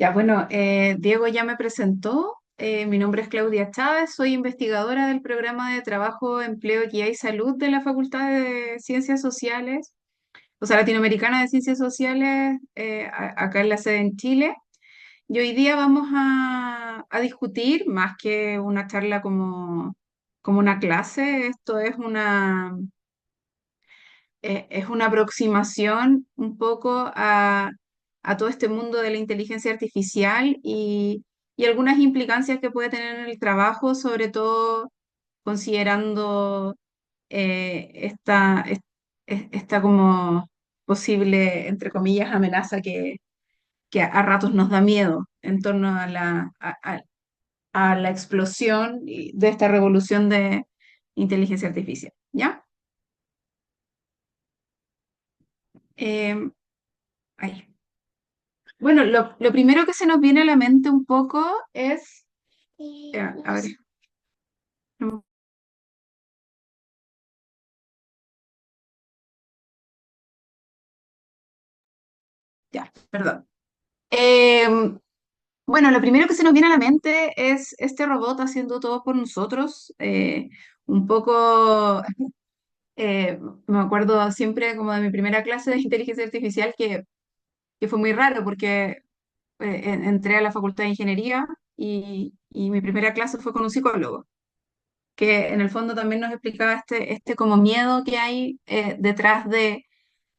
Ya, bueno, Diego ya me presentó. Mi nombre es Claudia Chávez, soy investigadora del programa de trabajo, empleo, equidad y salud de la Facultad de Ciencias Sociales, o sea, Latinoamericana de Ciencias Sociales, acá en la sede en Chile. Y hoy día vamos a discutir, más que una charla como una clase, esto es una aproximación un poco a todo este mundo de la inteligencia artificial y algunas implicancias que puede tener en el trabajo, sobre todo considerando esta como posible, entre comillas, amenaza que a ratos nos da miedo en torno a la explosión de esta revolución de inteligencia artificial. ¿Ya? Eh, ahí. Bueno, lo primero que se nos viene a la mente un poco es, a ver, no, ya, perdón. Eh, bueno, lo primero que se nos viene a la mente es este robot haciendo todo por nosotros. Un poco, eh, me acuerdo siempre como de mi primera clase de inteligencia artificial que fue muy raro porque entré a la Facultad de Ingeniería y mi primera clase fue con un psicólogo, que en el fondo también nos explicaba este como miedo que hay detrás de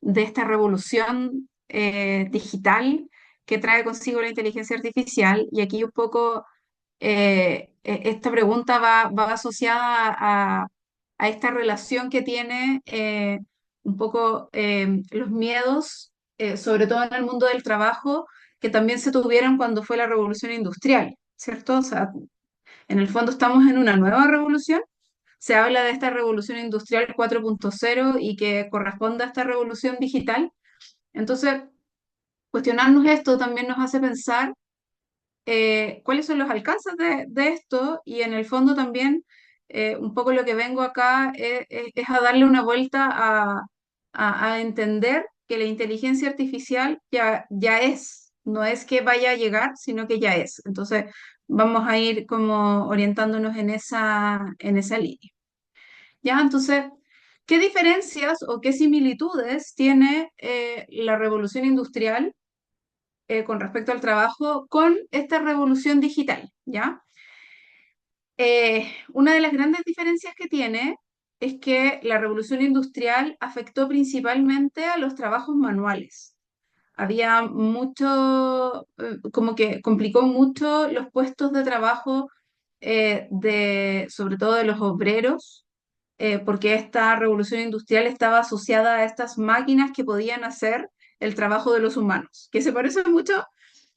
esta revolución digital que trae consigo la inteligencia artificial. Y aquí un poco esta pregunta va asociada a esta relación que tiene un poco los miedos, sobre todo en el mundo del trabajo, que también se tuvieron cuando fue la revolución industrial, ¿cierto? O sea, en el fondo estamos en una nueva revolución. Se habla de esta revolución industrial 4.0 y que corresponde a esta revolución digital. Entonces, cuestionarnos esto también nos hace pensar cuáles son los alcances de esto y en el fondo también un poco lo que vengo acá es a darle una vuelta a entender que la inteligencia artificial ya es, no es que vaya a llegar, sino que ya es. Entonces, vamos a ir como orientándonos en esa línea. ¿Ya? Entonces, ¿qué diferencias o qué similitudes tiene la revolución industrial con respecto al trabajo con esta revolución digital? ¿Ya? Una de las grandes diferencias que tiene es que la revolución industrial afectó principalmente a los trabajos manuales. Había mucho, como que complicó mucho los puestos de trabajo sobre todo de los obreros, porque esta revolución industrial estaba asociada a estas máquinas que podían hacer el trabajo de los humanos, que se parece mucho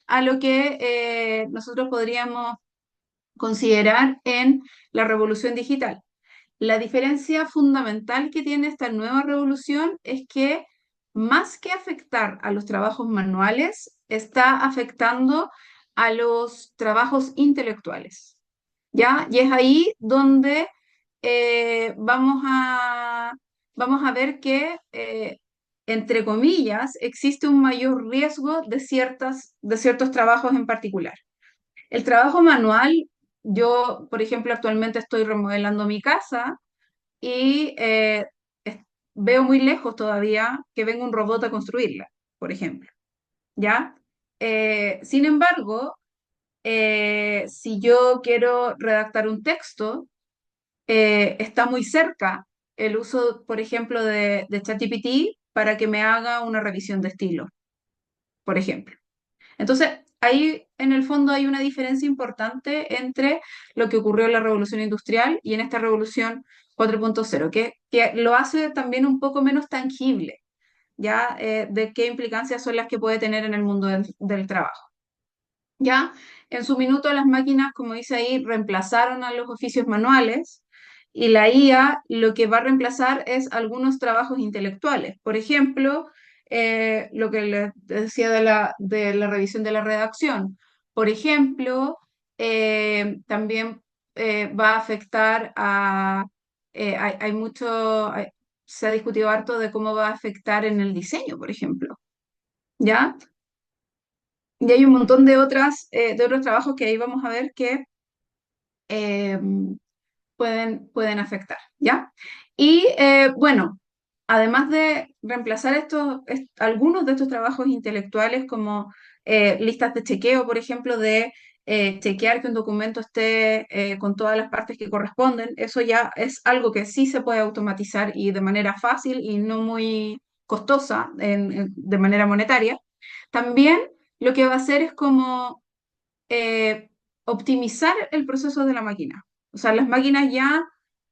a lo que nosotros podríamos considerar en la revolución digital. La diferencia fundamental que tiene esta nueva revolución es que más que afectar a los trabajos manuales, está afectando a los trabajos intelectuales. ¿Ya? Y es ahí donde vamos a ver que, entre comillas, existe un mayor riesgo de ciertos trabajos en particular. El trabajo manual, yo, por ejemplo, actualmente estoy remodelando mi casa y es- veo muy lejos todavía que venga un robot a construirla, por ejemplo, ¿ya? Sin embargo, si yo quiero redactar un texto, está muy cerca el uso, por ejemplo, de ChatGPT para que me haga una revisión de estilo, por ejemplo. Entonces, ahí en el fondo hay una diferencia importante entre lo que ocurrió en la revolución industrial y en esta revolución 4.0, que lo hace también un poco menos tangible, ¿ya? De qué implicancias son las que puede tener en el mundo del trabajo. ¿Ya? En su minuto las máquinas, como dice ahí, reemplazaron a los oficios manuales y la IA lo que va a reemplazar es algunos trabajos intelectuales. Por ejemplo, lo que les decía de la revisión de la redacción. Por ejemplo, también va a afectar hay mucho, se ha discutido harto de cómo va a afectar en el diseño, por ejemplo. ¿Ya? Y hay un montón de otros trabajos que ahí vamos a ver que eh, pueden afectar, ¿ya? Y bueno, además de reemplazar algunos de estos trabajos intelectuales como listas de chequeo, por ejemplo, de chequear que un documento esté con todas las partes que corresponden, eso ya es algo que sí se puede automatizar y de manera fácil y no muy costosa de manera monetaria. También lo que va a hacer es como eh, optimizar el proceso de la máquina. O sea, las máquinas ya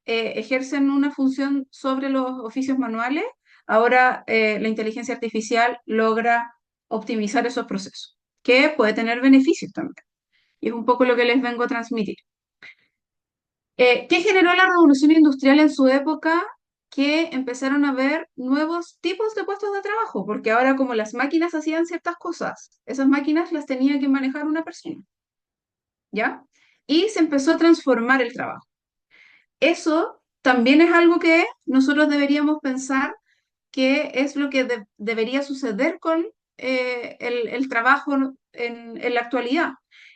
ejercen una función sobre los oficios manuales, ahora la inteligencia artificial logra optimizar esos procesos, que puede tener beneficios también. Y es un poco lo que les vengo a transmitir. ¿Qué generó la revolución industrial en su época? Que empezaron a haber nuevos tipos de puestos de trabajo, porque ahora como las máquinas hacían ciertas cosas, esas máquinas las tenía que manejar una persona. ¿Ya? Y se empezó a transformar el trabajo. Eso también es algo que nosotros deberíamos pensar que es lo que debería suceder con el trabajo en la actualidad.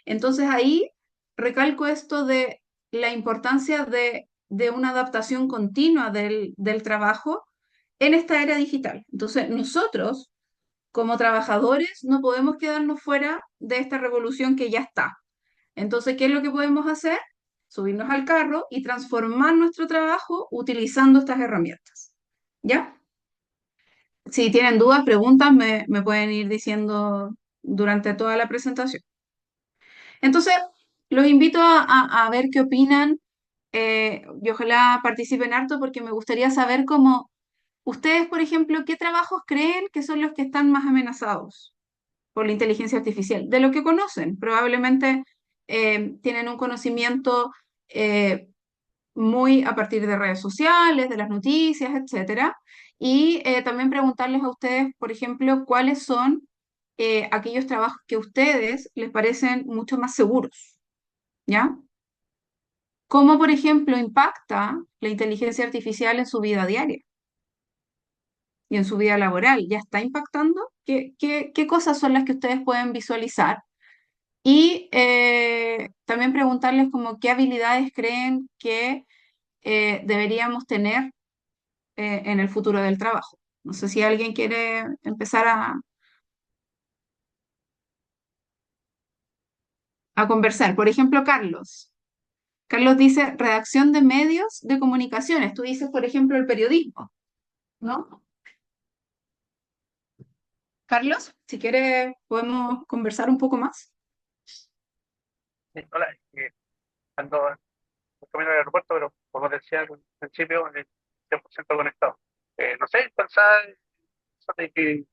Entonces ahí recalco esto de la importancia de una adaptación continua del trabajo en esta era digital. Entonces nosotros, como trabajadores, no podemos quedarnos fuera de esta revolución que ya está. Entonces, ¿qué es lo que podemos hacer? Subirnos al carro y transformar nuestro trabajo utilizando estas herramientas. ¿Ya? Si tienen dudas, preguntas, me pueden ir diciendo durante toda la presentación. Entonces, los invito a ver qué opinan y ojalá participen harto porque me gustaría saber cómo ustedes, por ejemplo, qué trabajos creen que son los que están más amenazados por la inteligencia artificial, de lo que conocen. Probablemente tienen un conocimiento eh, muy a partir de redes sociales, de las noticias, etcétera. Y también preguntarles a ustedes, por ejemplo, cuáles son aquellos trabajos que a ustedes les parecen mucho más seguros, ¿ya? ¿Cómo, por ejemplo, impacta la inteligencia artificial en su vida diaria y en su vida laboral? ¿Ya está impactando? ¿Qué cosas son las que ustedes pueden visualizar? Y también preguntarles como qué habilidades creen que deberíamos tener en el futuro del trabajo. No sé si alguien quiere empezar a conversar. Por ejemplo, Carlos. Carlos dice redacción de medios de comunicaciones. Tú dices, por ejemplo, el periodismo, ¿no? Carlos, si quieres, podemos conversar un poco más. Sí, hola, ando en camino al aeropuerto, pero como decía al principio, 100% conectado. No sé, pensaba eso de que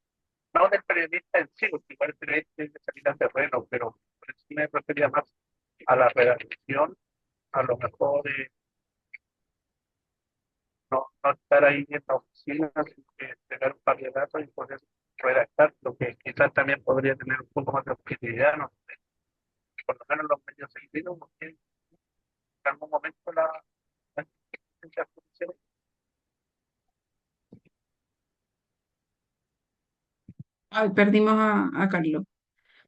no del periodista en sí, porque igual el periodista tiene que salir al terreno, pero por sí me refería más a la redacción, a lo mejor no estar ahí en la oficina, sino que tener un par de datos y poder redactar, lo que quizás también podría tener un poco más de objetividad, ¿no? Por lo menos los medios escritos, porque en algún momento la inteligencia artificial. Ay, perdimos a Carlos.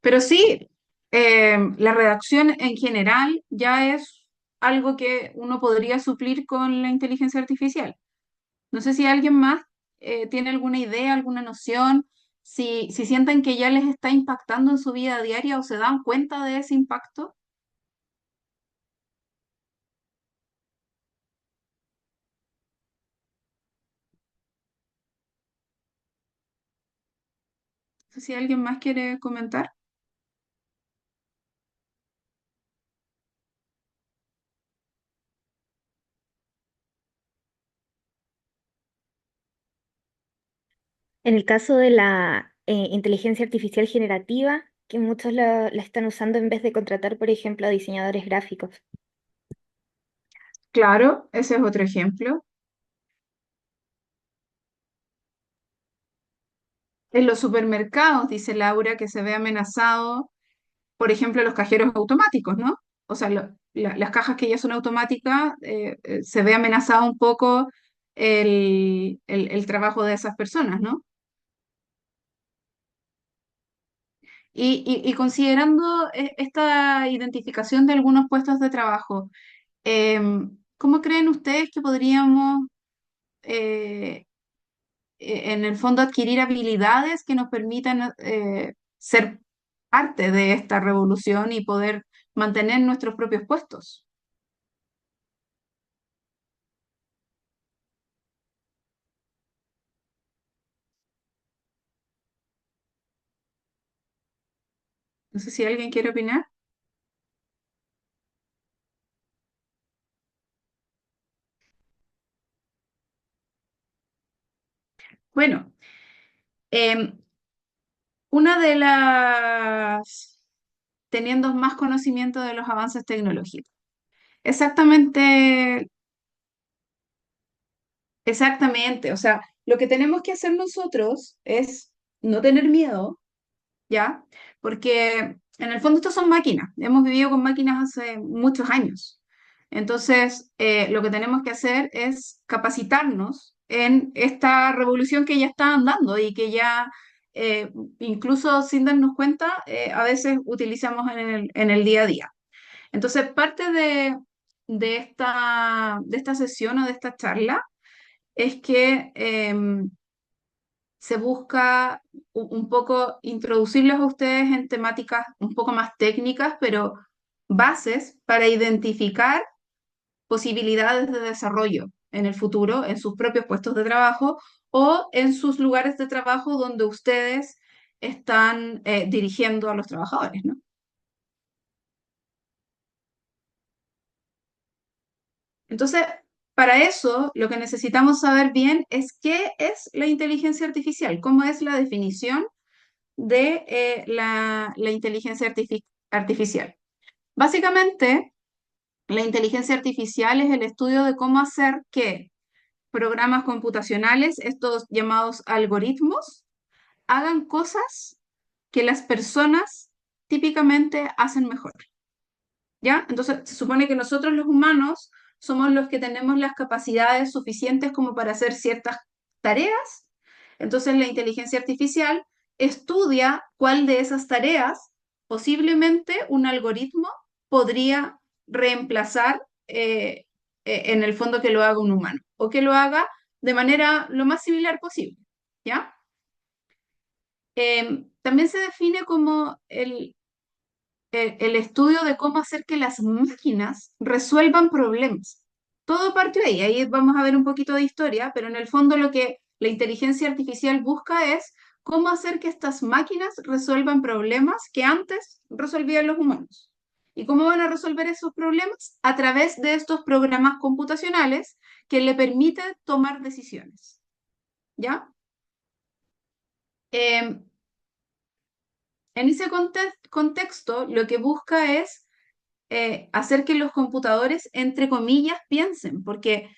Pero sí, la redacción en general ya es algo que uno podría suplir con la inteligencia artificial. No sé si alguien más tiene alguna idea, alguna noción, si sienten que ya les está impactando en su vida diaria o se dan cuenta de ese impacto. No sé si alguien más quiere comentar. En el caso de la inteligencia artificial generativa, que muchos la están usando en vez de contratar, por ejemplo, a diseñadores gráficos. Claro, ese es otro ejemplo. En los supermercados, dice Laura, que se ve amenazado, por ejemplo, los cajeros automáticos, ¿no? O sea, las cajas que ya son automáticas, se ve amenazado un poco el trabajo de esas personas, ¿no? Y considerando esta identificación de algunos puestos de trabajo, ¿cómo creen ustedes que podríamos, eh, en el fondo, adquirir habilidades que nos permitan ser parte de esta revolución y poder mantener nuestros propios puestos? No sé si alguien quiere opinar. Bueno, em, una de las, teniendo más conocimiento de los avances tecnológicos. Exactamente, exactamente. O sea, lo que tenemos que hacer nosotros es no tener miedo, ¿ya? Porque en el fondo estos son máquinas. Hemos vivido con máquinas hace muchos años. Entonces, lo que tenemos que hacer es capacitarnos en esta revolución que ya está andando y que ya, incluso sin darnos cuenta, a veces utilizamos en el día a día. Entonces, parte de esta sesión o de esta charla es que se busca un poco introducirles a ustedes en temáticas un poco más técnicas, pero bases para identificar posibilidades de desarrollo en el futuro, en sus propios puestos de trabajo o en sus lugares de trabajo donde ustedes están dirigiendo a los trabajadores, ¿no? Entonces, para eso, lo que necesitamos saber bien es qué es la inteligencia artificial, cómo es la definición de la inteligencia artificial. Básicamente, la inteligencia artificial es el estudio de cómo hacer que programas computacionales, estos llamados algoritmos, hagan cosas que las personas típicamente hacen mejor. ¿Ya? Entonces, se supone que nosotros los humanos somos los que tenemos las capacidades suficientes como para hacer ciertas tareas. Entonces, la inteligencia artificial estudia cuál de esas tareas posiblemente un algoritmo podría reemplazar, en el fondo, que lo haga un humano o que lo haga de manera lo más similar posible. ¿Ya? También se define como el estudio de cómo hacer que las máquinas resuelvan problemas. Todo parte de ahí, ahí vamos a ver un poquito de historia, pero en el fondo lo que la inteligencia artificial busca es cómo hacer que estas máquinas resuelvan problemas que antes resolvían los humanos. ¿Y cómo van a resolver esos problemas? A través de estos programas computacionales que le permiten tomar decisiones. ¿Ya? Eh, en ese contexto, lo que busca es hacer que los computadores, entre comillas, piensen, porque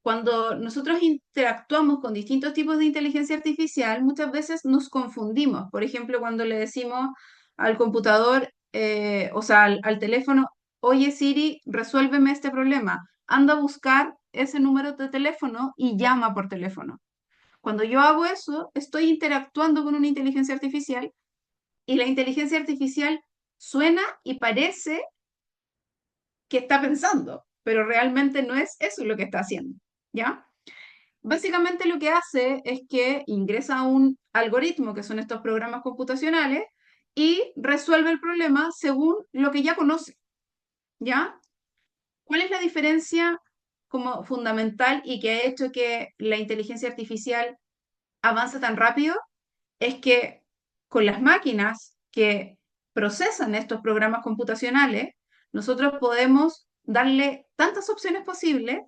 cuando nosotros interactuamos con distintos tipos de inteligencia artificial, muchas veces nos confundimos. Por ejemplo, cuando le decimos al computador, o sea, al teléfono, oye Siri, resuélveme este problema, anda a buscar ese número de teléfono y llama por teléfono. Cuando yo hago eso, estoy interactuando con una inteligencia artificial y la inteligencia artificial suena y parece que está pensando, pero realmente no es eso lo que está haciendo, ¿ya? Básicamente lo que hace es que ingresa un algoritmo, que son estos programas computacionales, y resuelve el problema según lo que ya conoce, ¿ya? ¿Cuál es la diferencia como fundamental y que ha hecho que la inteligencia artificial avance tan rápido? Es que con las máquinas que procesan estos programas computacionales, nosotros podemos darle tantas opciones posibles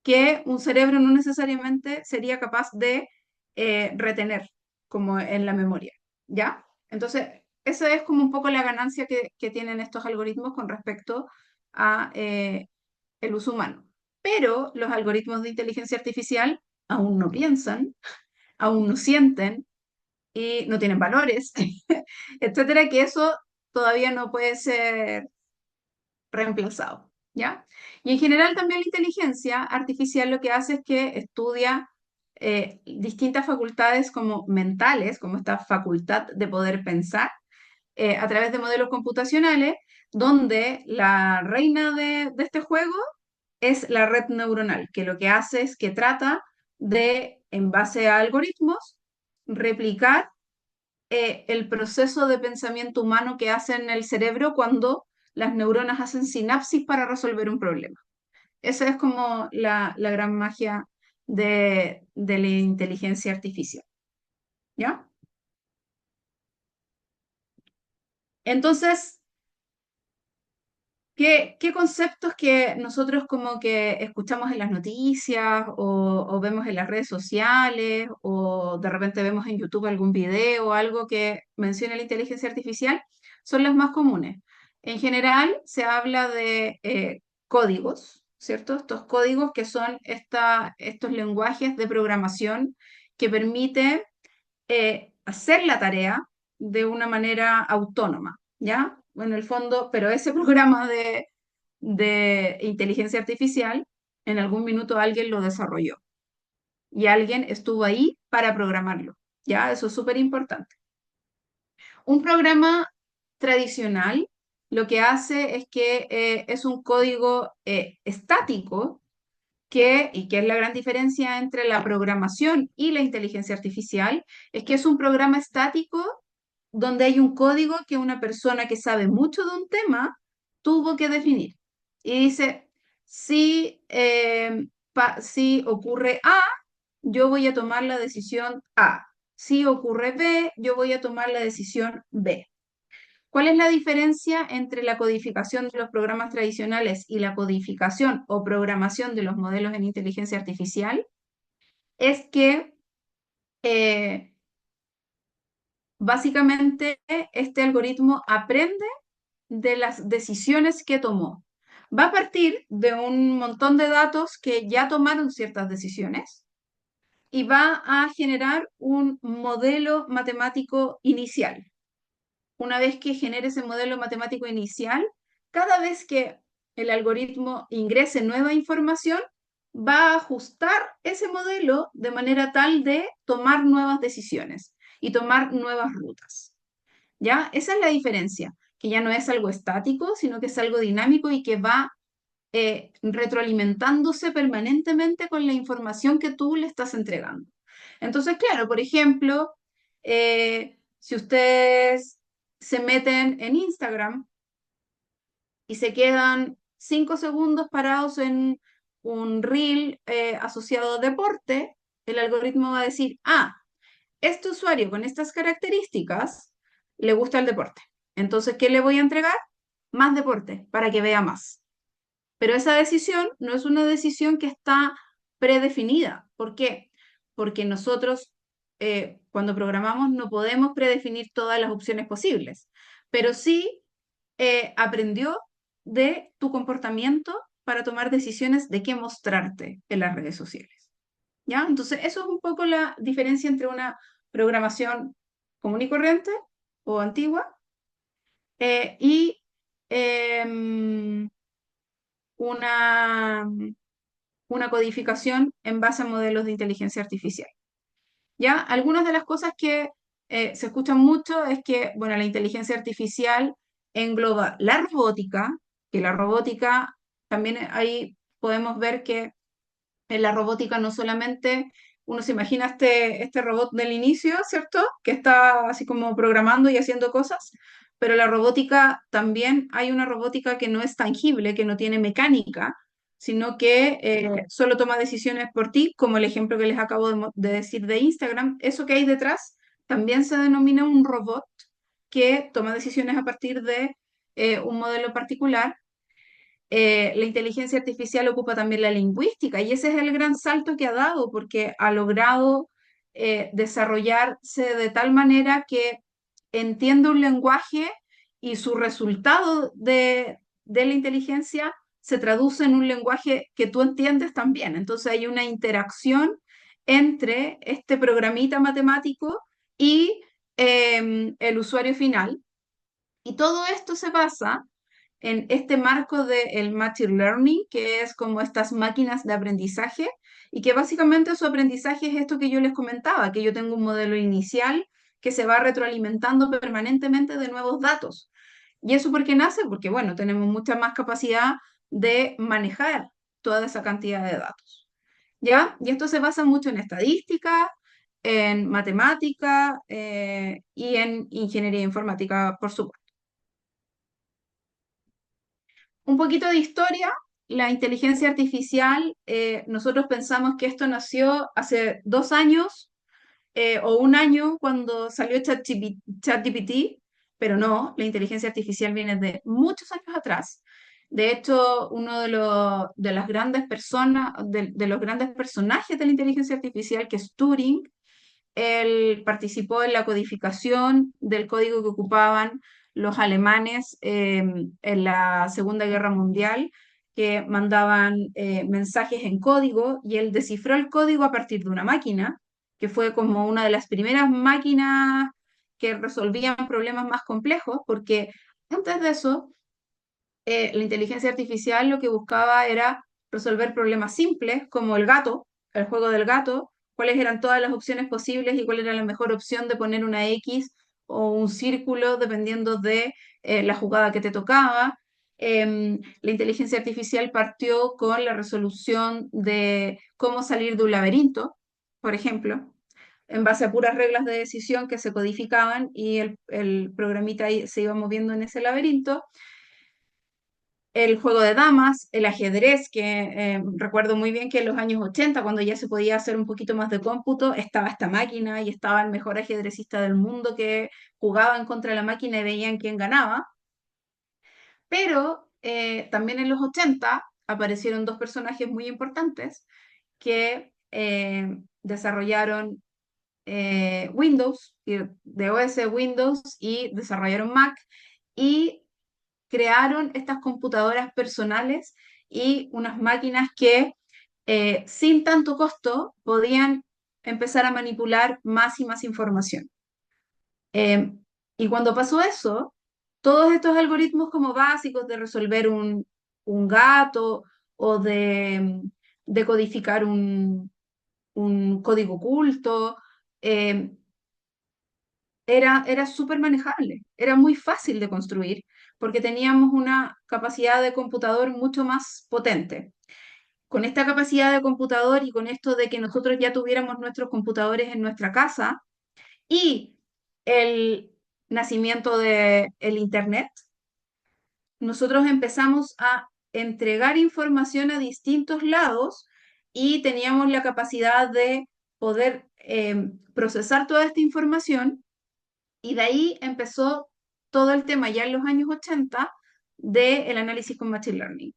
que un cerebro no necesariamente sería capaz de retener como en la memoria, ¿ya? Entonces, esa es como un poco la ganancia que tienen estos algoritmos con respecto a el uso humano. Pero los algoritmos de inteligencia artificial aún no piensan, aún no sienten, y no tienen valores, etcétera, que eso todavía no puede ser reemplazado, ¿ya? Y en general también la inteligencia artificial lo que hace es que estudia distintas facultades como mentales, como esta facultad de poder pensar, a través de modelos computacionales, donde la reina de este juego es la red neuronal, que lo que hace es que trata de, en base a algoritmos, replicar el proceso de pensamiento humano que hace en el cerebro cuando las neuronas hacen sinapsis para resolver un problema. Esa es como la gran magia de la inteligencia artificial, ¿ya? Entonces, ¿qué conceptos que nosotros como que escuchamos en las noticias o vemos en las redes sociales o de repente vemos en YouTube algún video o algo que mencione la inteligencia artificial son los más comunes? En general se habla de códigos, ¿cierto? Estos códigos que son estos lenguajes de programación que permiten hacer la tarea de una manera autónoma, ¿ya? En el fondo, pero ese programa de inteligencia artificial, en algún minuto alguien lo desarrolló y alguien estuvo ahí para programarlo, ¿ya? Eso es súper importante. Un programa tradicional lo que hace es que es un código estático y que es la gran diferencia entre la programación y la inteligencia artificial, es que es un programa estático donde hay un código que una persona que sabe mucho de un tema tuvo que definir. Y dice, si ocurre A, yo voy a tomar la decisión A. Si ocurre B, yo voy a tomar la decisión B. ¿Cuál es la diferencia entre la codificación de los programas tradicionales y la codificación o programación de los modelos en inteligencia artificial? Es que eh, básicamente este algoritmo aprende de las decisiones que tomó. Va a partir de un montón de datos que ya tomaron ciertas decisiones y va a generar un modelo matemático inicial. Una vez que genere ese modelo matemático inicial, cada vez que el algoritmo ingrese nueva información, va a ajustar ese modelo de manera tal de tomar nuevas decisiones y tomar nuevas rutas. ¿Ya? Esa es la diferencia, que ya no es algo estático, sino que es algo dinámico y que va retroalimentándose permanentemente con la información que tú le estás entregando. Entonces, claro, por ejemplo, si ustedes se meten en Instagram y se quedan 5 segundos parados en un reel asociado a deporte, el algoritmo va a decir, este usuario con estas características le gusta el deporte. Entonces, ¿qué le voy a entregar? Más deporte para que vea más. Pero esa decisión no es una decisión que está predefinida. ¿Por qué? Porque nosotros cuando programamos no podemos predefinir todas las opciones posibles, pero sí aprendió de tu comportamiento para tomar decisiones de qué mostrarte en las redes sociales. ¿Ya? Entonces, eso es un poco la diferencia entre una programación común y corriente o antigua y em, una, una codificación en base a modelos de inteligencia artificial. ¿Ya? Algunas de las cosas que se escuchan mucho es que, bueno, la inteligencia artificial engloba la robótica, que la robótica también ahí podemos ver que en la robótica no solamente uno se imagina este robot del inicio, ¿cierto? Que está así como programando y haciendo cosas, pero la robótica también hay una robótica que no es tangible, que no tiene mecánica, sino que solo toma decisiones por ti, como el ejemplo que les acabo de decir de Instagram. Eso que hay detrás también se denomina un robot que toma decisiones a partir de un modelo particular. La inteligencia artificial ocupa también la lingüística y ese es el gran salto que ha dado porque ha logrado desarrollarse de tal manera que entiende un lenguaje y su resultado de la inteligencia se traduce en un lenguaje que tú entiendes también. Entonces hay una interacción entre este programita matemático y el usuario final. Y todo esto se basa en este marco del Machine Learning, que es como estas máquinas de aprendizaje, y que básicamente su aprendizaje es esto que yo les comentaba, que yo tengo un modelo inicial que se va retroalimentando permanentemente de nuevos datos. ¿Y eso por qué nace? Porque, bueno, tenemos mucha más capacidad de manejar toda esa cantidad de datos. ¿Ya? Y esto se basa mucho en estadística, en matemática y en ingeniería informática, por supuesto. Un poquito de historia. La inteligencia artificial, nosotros pensamos que esto nació hace 2 años o un año cuando salió ChatGPT, pero no, la inteligencia artificial viene de muchos años atrás. De hecho, uno de las grandes personas, de los grandes personajes de la inteligencia artificial, que es Turing, él participó en la codificación del código que ocupaban los alemanes en la Segunda Guerra Mundial, que mandaban mensajes en código y él descifró el código a partir de una máquina, que fue como una de las primeras máquinas que resolvían problemas más complejos, porque antes de eso la inteligencia artificial lo que buscaba era resolver problemas simples, como el gato, el juego del gato, cuáles eran todas las opciones posibles y cuál era la mejor opción de poner una X o un círculo dependiendo de la jugada que te tocaba. La inteligencia artificial partió con la resolución de cómo salir de un laberinto, por ejemplo, en base a puras reglas de decisión que se codificaban y el programita ahí se iba moviendo en ese laberinto. El juego de damas, el ajedrez, que recuerdo muy bien que en los años 80, cuando ya se podía hacer un poquito más de cómputo, estaba esta máquina y estaba el mejor ajedrecista del mundo que jugaban contra la máquina y veían quién ganaba. Pero también en los 80 aparecieron dos personajes muy importantes que desarrollaron Windows, de OS Windows y desarrollaron Mac y crearon estas computadoras personales y unas máquinas que sin tanto costo podían empezar a manipular más y más información. Eh, y cuando pasó eso, todos estos algoritmos como básicos de resolver un gato o de codificar un código oculto, eh, era súper manejable, era muy fácil de construir porque teníamos una capacidad de computador mucho más potente. Con esta capacidad de computador y con esto de que nosotros ya tuviéramos nuestros computadores en nuestra casa y el nacimiento del Internet, nosotros empezamos a entregar información a distintos lados y teníamos la capacidad de poder procesar toda esta información y de ahí empezó todo el tema ya en los años 80 del análisis con Machine Learning,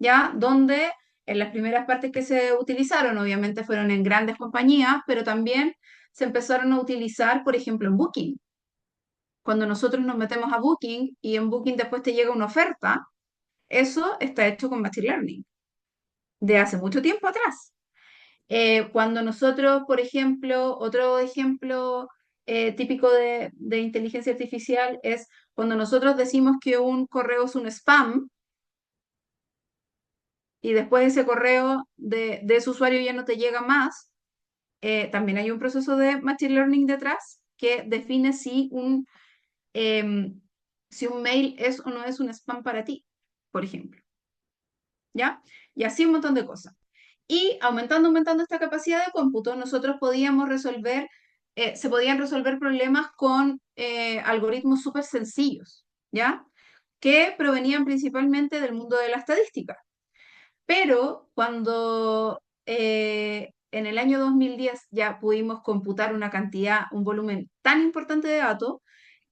ya donde en las primeras partes que se utilizaron obviamente fueron en grandes compañías, pero también se empezaron a utilizar, por ejemplo, en Booking. Cuando nosotros nos metemos a Booking y en Booking después te llega una oferta, eso está hecho con Machine Learning, de hace mucho tiempo atrás. Cuando nosotros, por ejemplo, otro ejemplo típico de inteligencia artificial es cuando nosotros decimos que un correo es un spam y después ese correo de ese usuario ya no te llega más, también hay un proceso de Machine Learning detrás que define em, si un mail es o no es un spam para ti, por ejemplo. ¿Ya? Y así un montón de cosas. Y aumentando esta capacidad de cómputo, nosotros podíamos resolver, se podían resolver problemas con algoritmos súper sencillos, ¿ya? Que provenían principalmente del mundo de la estadística. Pero cuando en el año 2010 ya pudimos computar una cantidad, un volumen tan importante de datos,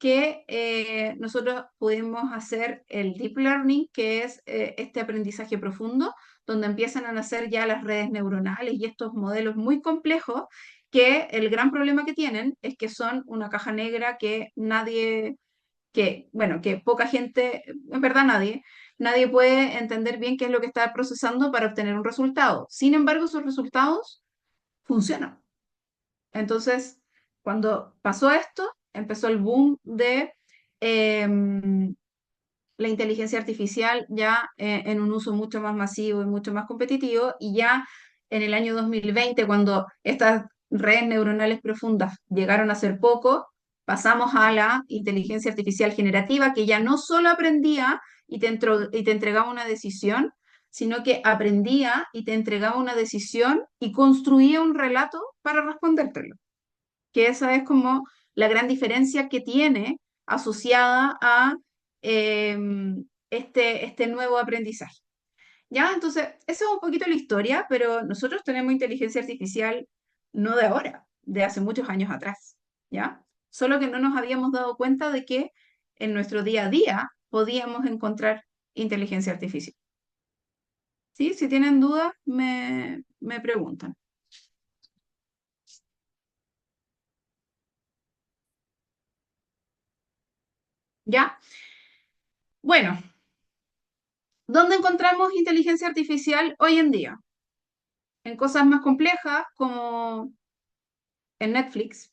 que nosotros pudimos hacer el deep learning, que es este aprendizaje profundo, donde empiezan a nacer ya las redes neuronales y estos modelos muy complejos, que el gran problema que tienen es que son una caja negra que nadie, que, bueno, que poca gente, en verdad nadie puede entender bien qué es lo que está procesando para obtener un resultado. Sin embargo, esos resultados funcionan. Entonces, cuando pasó esto, empezó el boom de la inteligencia artificial ya en un uso mucho más masivo y mucho más competitivo, y ya en el año 2020, cuando estas redes neuronales profundas llegaron a ser poco, pasamos a la inteligencia artificial generativa, que ya no solo aprendía y te entregaba una decisión, sino que aprendía y te entregaba una decisión y construía un relato para respondértelo. Que esa es como la gran diferencia que tiene asociada a eh, este nuevo aprendizaje. ¿Ya? Entonces, esa es un poquito la historia, pero nosotros tenemos inteligencia artificial no de ahora, de hace muchos años atrás, ¿ya? Solo que no nos habíamos dado cuenta de que en nuestro día a día podíamos encontrar inteligencia artificial. ¿Sí? Si tienen dudas, me preguntan. ¿Ya? Bueno, ¿dónde encontramos inteligencia artificial hoy en día? En cosas más complejas como en Netflix,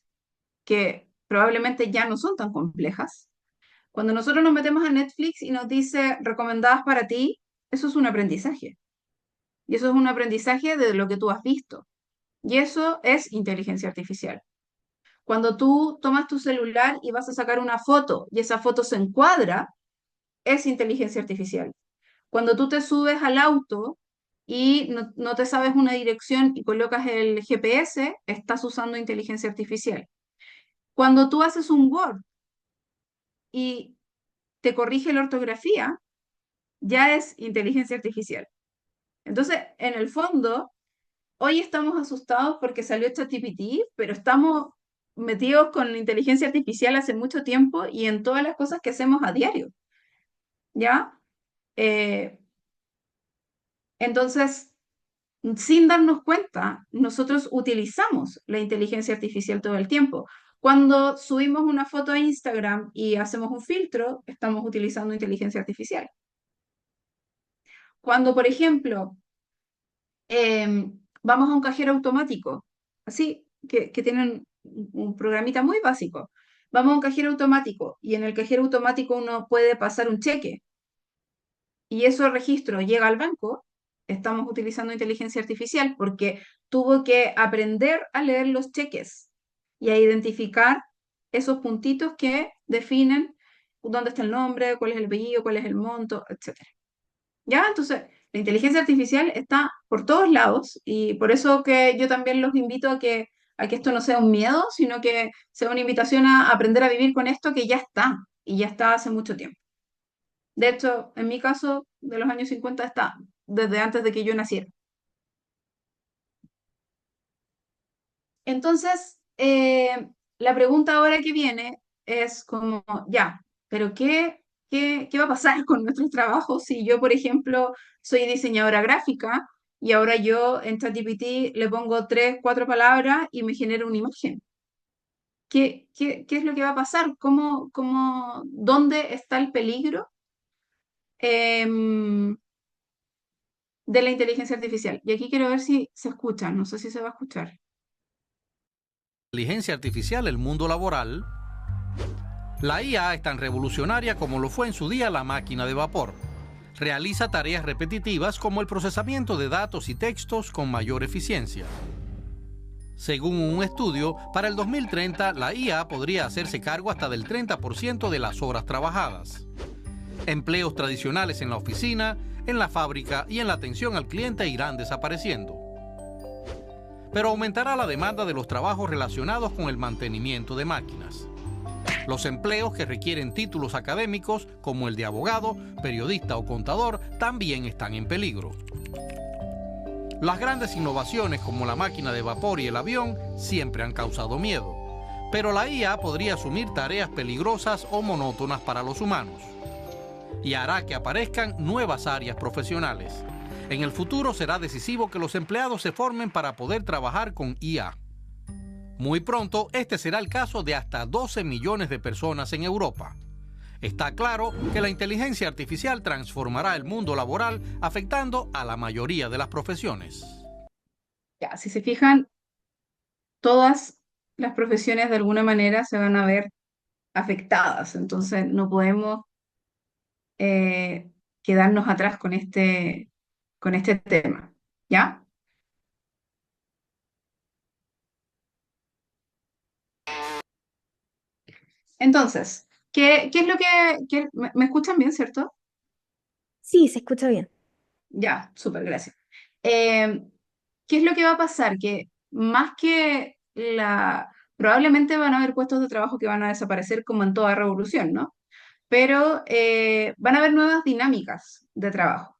que probablemente ya no son tan complejas. Cuando nosotros nos metemos a Netflix y nos dice recomendadas para ti, eso es un aprendizaje. Y eso es un aprendizaje de lo que tú has visto. Y eso es inteligencia artificial. Cuando tú tomas tu celular y vas a sacar una foto y esa foto se encuadra, es inteligencia artificial. Cuando tú te subes al auto y no te sabes una dirección y colocas el GPS, estás usando inteligencia artificial. Cuando tú haces un Word y te corrige la ortografía, ya es inteligencia artificial. Entonces, en el fondo, hoy estamos asustados porque salió ChatGPT, pero estamos metidos con la inteligencia artificial hace mucho tiempo y en todas las cosas que hacemos a diario, ¿ya? Eh, entonces, sin darnos cuenta, nosotros utilizamos la inteligencia artificial todo el tiempo. Cuando subimos una foto a Instagram y hacemos un filtro, estamos utilizando inteligencia artificial. Cuando, por ejemplo, vamos a un cajero automático, así, que tienen un programita muy básico. Vamos a un cajero automático y en el cajero automático uno puede pasar un cheque y ese registro llega al banco, estamos utilizando inteligencia artificial porque tuvo que aprender a leer los cheques y a identificar esos puntitos que definen dónde está el nombre, cuál es el apellido, cuál es el monto, etcétera. ¿Ya? Entonces, la inteligencia artificial está por todos lados y por eso que yo también los invito a que esto no sea un miedo, sino que sea una invitación a aprender a vivir con esto que ya está y ya está hace mucho tiempo. De hecho, en mi caso, de los años 50 está desde antes de que yo naciera. Entonces, la pregunta ahora que viene es como, ya, pero ¿qué va a pasar con nuestros trabajos si yo, por ejemplo, soy diseñadora gráfica y ahora yo en ChatGPT le pongo tres, cuatro palabras y me genera una imagen? ¿Qué es lo que va a pasar? ¿Dónde está el peligro em, de la inteligencia artificial? Y aquí quiero ver si se escucha, no sé si se va a escuchar. Inteligencia artificial, el mundo laboral. La IA es tan revolucionaria como lo fue en su día la máquina de vapor. Realiza tareas repetitivas como el procesamiento de datos y textos con mayor eficiencia. Según un estudio, para el 2030 la IA podría hacerse cargo hasta del 30% de las horas trabajadas. Empleos tradicionales en la oficina, en la fábrica y en la atención al cliente irán desapareciendo. Pero aumentará la demanda de los trabajos relacionados con el mantenimiento de máquinas. Los empleos que requieren títulos académicos, como el de abogado, periodista o contador, también están en peligro. Las grandes innovaciones como la máquina de vapor y el avión siempre han causado miedo, pero la IA podría asumir tareas peligrosas o monótonas para los humanos y hará que aparezcan nuevas áreas profesionales. En el futuro será decisivo que los empleados se formen para poder trabajar con IA. Muy pronto, este será el caso de hasta 12 millones de personas en Europa. Está claro que la inteligencia artificial transformará el mundo laboral, afectando a la mayoría de las profesiones. Ya, si se fijan, todas las profesiones de alguna manera se van a ver afectadas, entonces no podemos eh, quedarnos atrás con este tema, ¿ya? Entonces, ¿qué es lo me escuchan bien, cierto? Sí, se escucha bien. Ya, súper, gracias. Eh, ¿Qué es lo que va a pasar? Que más que probablemente van a haber puestos de trabajo que van a desaparecer como en toda revolución, ¿no? Pero van a haber nuevas dinámicas de trabajo.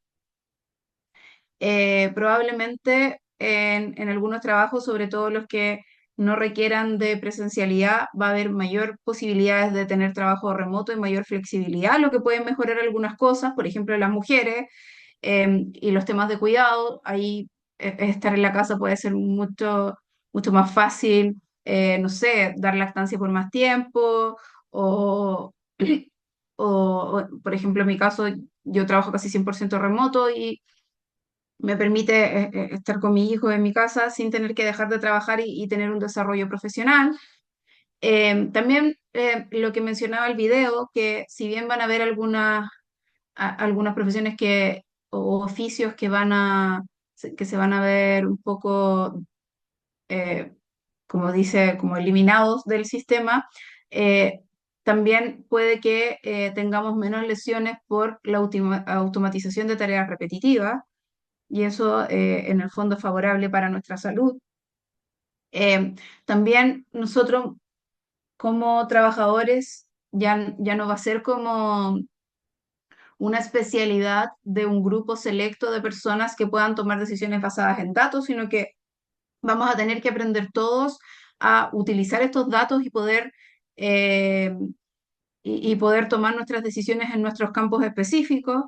Probablemente en algunos trabajos, sobre todo los que no requieran de presencialidad, va a haber mayor posibilidades de tener trabajo remoto y mayor flexibilidad, lo que puede mejorar algunas cosas, por ejemplo, las mujeres y los temas de cuidado. Ahí estar en la casa puede ser mucho más fácil, no sé, dar lactancia por más tiempo o, por ejemplo, en mi caso, yo trabajo casi 100% remoto y me permite estar con mi hijo en mi casa sin tener que dejar de trabajar y tener un desarrollo profesional. También lo que mencionaba el video, que si bien van a haber algunas profesiones o oficios que se van a ver un poco, eh, como dice, como eliminados del sistema, eh, también puede que tengamos menos lesiones por la automatización de tareas repetitivas y eso en el fondo es favorable para nuestra salud. Eh, También nosotros como trabajadores ya no va a ser como una especialidad de un grupo selecto de personas que puedan tomar decisiones basadas en datos, sino que vamos a tener que aprender todos a utilizar estos datos eh, y poder tomar nuestras decisiones en nuestros campos específicos.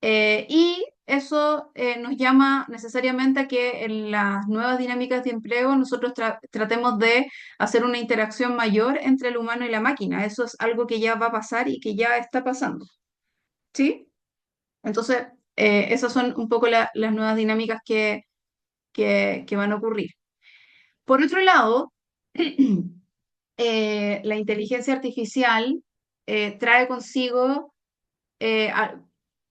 Y eso nos llama necesariamente a que en las nuevas dinámicas de empleo nosotros tratemos de hacer una interacción mayor entre el humano y la máquina. Eso es algo que ya va a pasar y que ya está pasando. ¿Sí? Entonces, esas son un poco las nuevas dinámicas que van a ocurrir. Por otro lado, la inteligencia artificial trae consigo eh, a-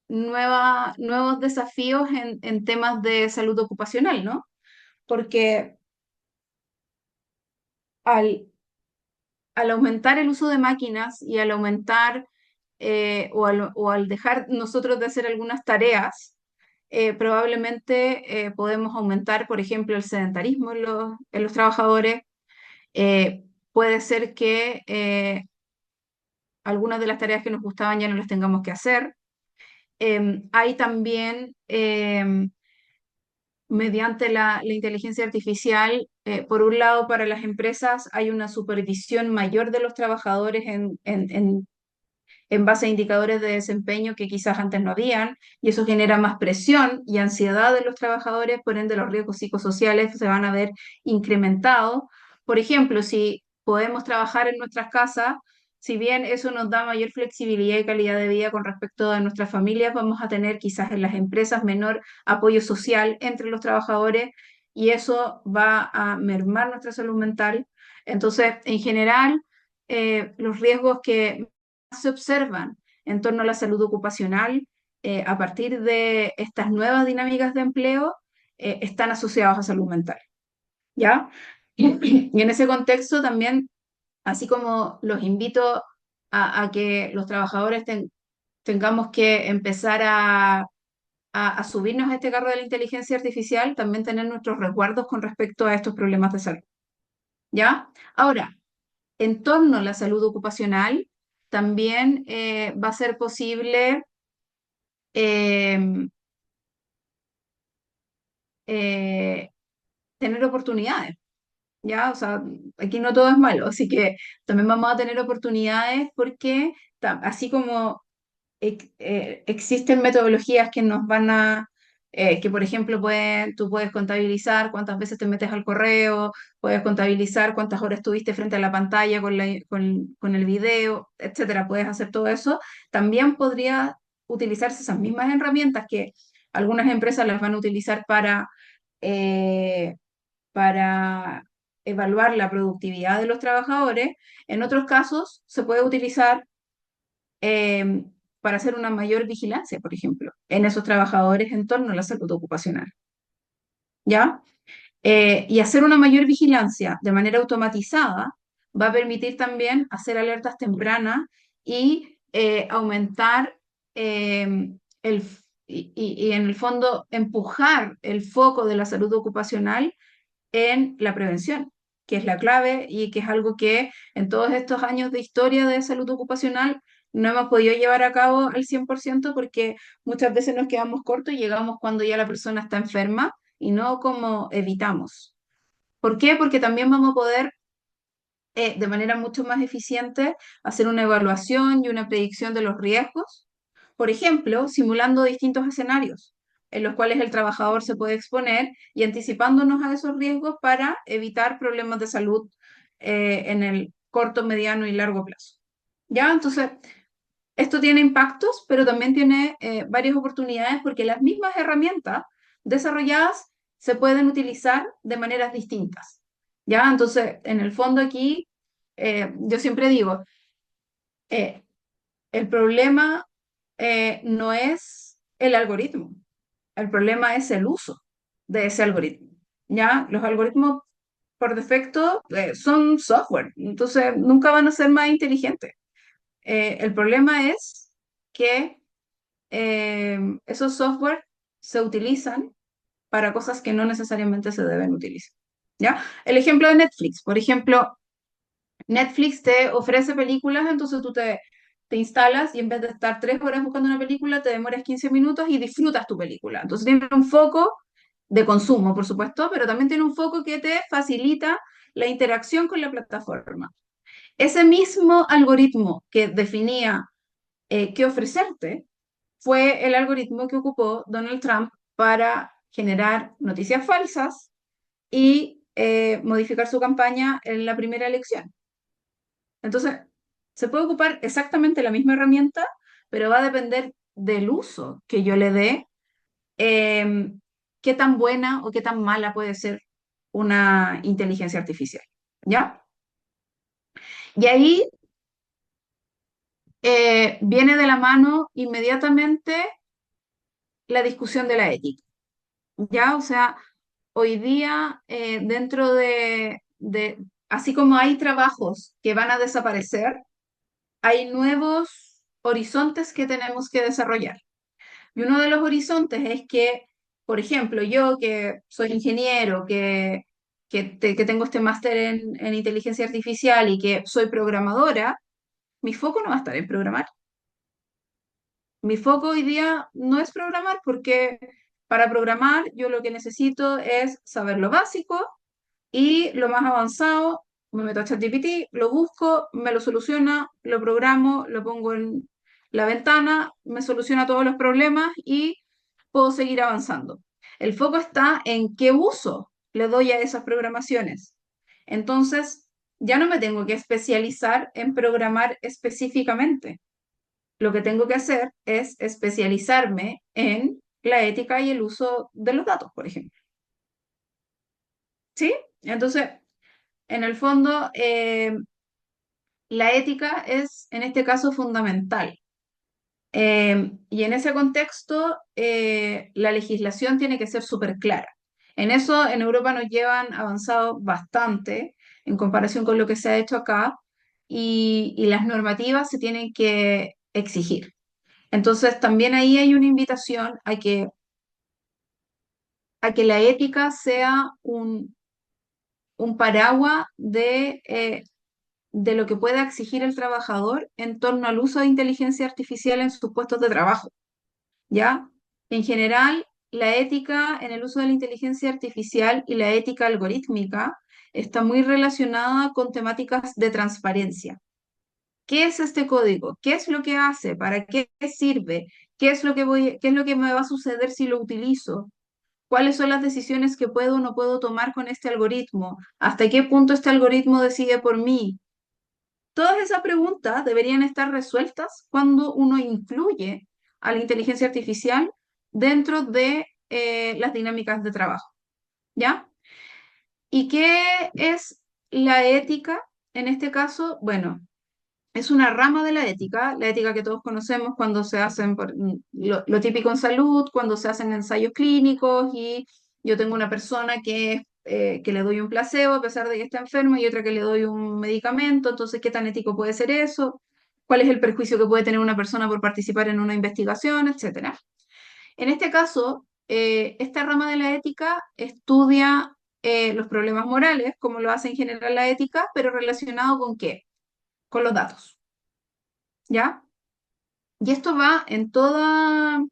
nuevos desafíos en temas de salud ocupacional, ¿no? Porque al, al aumentar el uso de máquinas y al aumentar o al dejar nosotros de hacer algunas tareas, probablemente podemos aumentar, por ejemplo, el sedentarismo en los trabajadores. Puede ser que algunas de las tareas que nos gustaban ya no las tengamos que hacer. Hay también mediante la inteligencia artificial, por un lado, para las empresas hay una supervisión mayor de los trabajadores en base a indicadores de desempeño que quizás antes no habían, y eso genera más presión y ansiedad de los trabajadores, por ende los riesgos psicosociales se van a ver incrementados. Por ejemplo, si podemos trabajar en nuestras casas, si bien eso nos da mayor flexibilidad y calidad de vida con respecto a nuestras familias, vamos a tener quizás en las empresas menor apoyo social entre los trabajadores y eso va a mermar nuestra salud mental. Entonces, en general, los riesgos que se observan en torno a la salud ocupacional a partir de estas nuevas dinámicas de empleo están asociados a salud mental, ¿ya? Y en ese contexto también, así como los invito a que los trabajadores tengamos que empezar a subirnos a este carro de la inteligencia artificial, también tener nuestros resguardos con respecto a estos problemas de salud, ¿ya? Ahora, en torno a la salud ocupacional, también va a ser posible eh, eh, tener oportunidades, ¿ya? O sea, aquí no todo es malo, así que también vamos a tener oportunidades porque así como existen metodologías que nos van que por ejemplo tú puedes contabilizar cuántas veces te metes al correo, puedes contabilizar cuántas horas estuviste frente a la pantalla con el video, etcétera, puedes hacer todo eso. También podría utilizarse esas mismas herramientas que algunas empresas las van a utilizar eh, para evaluar la productividad de los trabajadores. En otros casos se puede utilizar eh, para hacer una mayor vigilancia, por ejemplo, en esos trabajadores en torno a la salud ocupacional, ¿ya? Y hacer una mayor vigilancia de manera automatizada va a permitir también hacer alertas tempranas y aumentar el, y en el fondo empujar el foco de la salud ocupacional en la prevención, que es la clave y que es algo que en todos estos años de historia de salud ocupacional no hemos podido llevar a cabo al 100% porque muchas veces nos quedamos cortos y llegamos cuando ya la persona está enferma y no como evitamos. ¿Por qué? Porque también vamos a poder de manera mucho más eficiente hacer una evaluación y una predicción de los riesgos, por ejemplo, simulando distintos escenarios en los cuales el trabajador se puede exponer y anticipándonos a esos riesgos para evitar problemas de salud en el corto, mediano y largo plazo. ¿Ya? Entonces, esto tiene impactos, pero también tiene varias oportunidades porque las mismas herramientas desarrolladas se pueden utilizar de maneras distintas. ¿Ya? Entonces, en el fondo aquí, yo siempre digo, eh, el problema no es el algoritmo, el problema es el uso de ese algoritmo. ¿Ya? Los algoritmos por defecto son software, entonces nunca van a ser más inteligentes. El problema es que esos software se utilizan para cosas que no necesariamente se deben utilizar. ¿Ya? El ejemplo de Netflix, por ejemplo, Netflix te ofrece películas, entonces tú te instalas y en vez de estar 3 horas buscando una película, te demoras 15 minutos y disfrutas tu película. Entonces tiene un foco de consumo, por supuesto, pero también tiene un foco que te facilita la interacción con la plataforma. Ese mismo algoritmo que definía qué ofrecerte fue el algoritmo que ocupó Donald Trump para generar noticias falsas y modificar su campaña en la primera elección. Entonces, se puede ocupar exactamente la misma herramienta, pero va a depender del uso que yo le dé, qué tan buena o qué tan mala puede ser una inteligencia artificial. ¿Ya? Y ahí viene de la mano inmediatamente la discusión de la ética. ¿Ya? O sea, hoy día dentro así como hay trabajos que van a desaparecer, hay nuevos horizontes que tenemos que desarrollar. Y uno de los horizontes es que, por ejemplo, yo que soy ingeniero, que tengo este máster en inteligencia artificial y que soy programadora, mi foco no va a estar en programar. Mi foco hoy día no es programar porque para programar yo lo que necesito es saber lo básico y lo más avanzado, me meto a ChatGPT, lo busco, me lo soluciona, lo programo, lo pongo en la ventana, me soluciona todos los problemas y puedo seguir avanzando. El foco está en qué uso le doy a esas programaciones. Entonces, ya no me tengo que especializar en programar específicamente. Lo que tengo que hacer es especializarme en la ética y el uso de los datos, por ejemplo. ¿Sí? Entonces, en el fondo, la ética es en este caso fundamental. Y en ese contexto, la legislación tiene que ser súper clara. En eso, en Europa nos llevan avanzado bastante en comparación con lo que se ha hecho acá y las normativas se tienen que exigir. Entonces, también ahí hay una invitación a que la ética sea un paraguas de lo que pueda exigir el trabajador en torno al uso de inteligencia artificial en sus puestos de trabajo, ¿ya? En general, la ética en el uso de la inteligencia artificial y la ética algorítmica está muy relacionada con temáticas de transparencia. ¿Qué es este código? ¿Qué es lo que hace? ¿Para qué sirve? ¿Qué es lo que me va a suceder si lo utilizo? ¿Cuáles son las decisiones que puedo o no puedo tomar con este algoritmo? ¿Hasta qué punto este algoritmo decide por mí? Todas esas preguntas deberían estar resueltas cuando uno incluye a la inteligencia artificial dentro de las dinámicas de trabajo, ¿ya? ¿Y qué es la ética en este caso? Bueno, es una rama de la ética que todos conocemos cuando se hacen lo típico en salud, cuando se hacen ensayos clínicos y yo tengo una persona que que le doy un placebo a pesar de que está enfermo y otra que le doy un medicamento, entonces, ¿qué tan ético puede ser eso? ¿Cuál es el perjuicio que puede tener una persona por participar en una investigación, etcétera? En este caso, esta rama de la ética estudia los problemas morales, como lo hace en general la ética, pero relacionado con qué? Con los datos, ¿ya? Y esto va en todo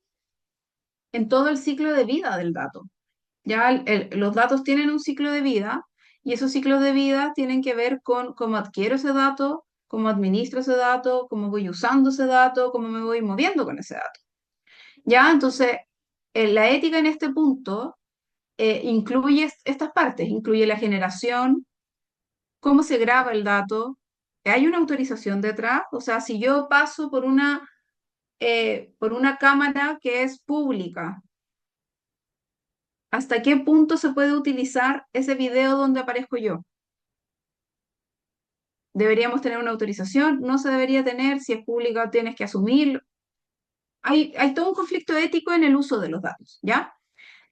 el ciclo de vida del dato. Ya los datos tienen un ciclo de vida y esos ciclos de vida tienen que ver con cómo adquiero ese dato, cómo administro ese dato, cómo voy usando ese dato, cómo me voy moviendo con ese dato. Ya, entonces, la ética en este punto incluye estas partes, incluye la generación, cómo se graba el dato, hay una autorización detrás, o sea, si yo paso por una cámara que es pública, ¿hasta qué punto se puede utilizar ese video donde aparezco yo? ¿Deberíamos tener una autorización? ¿No se debería tener? Si es pública, tienes que asumirlo. Hay todo un conflicto ético en el uso de los datos, ¿ya?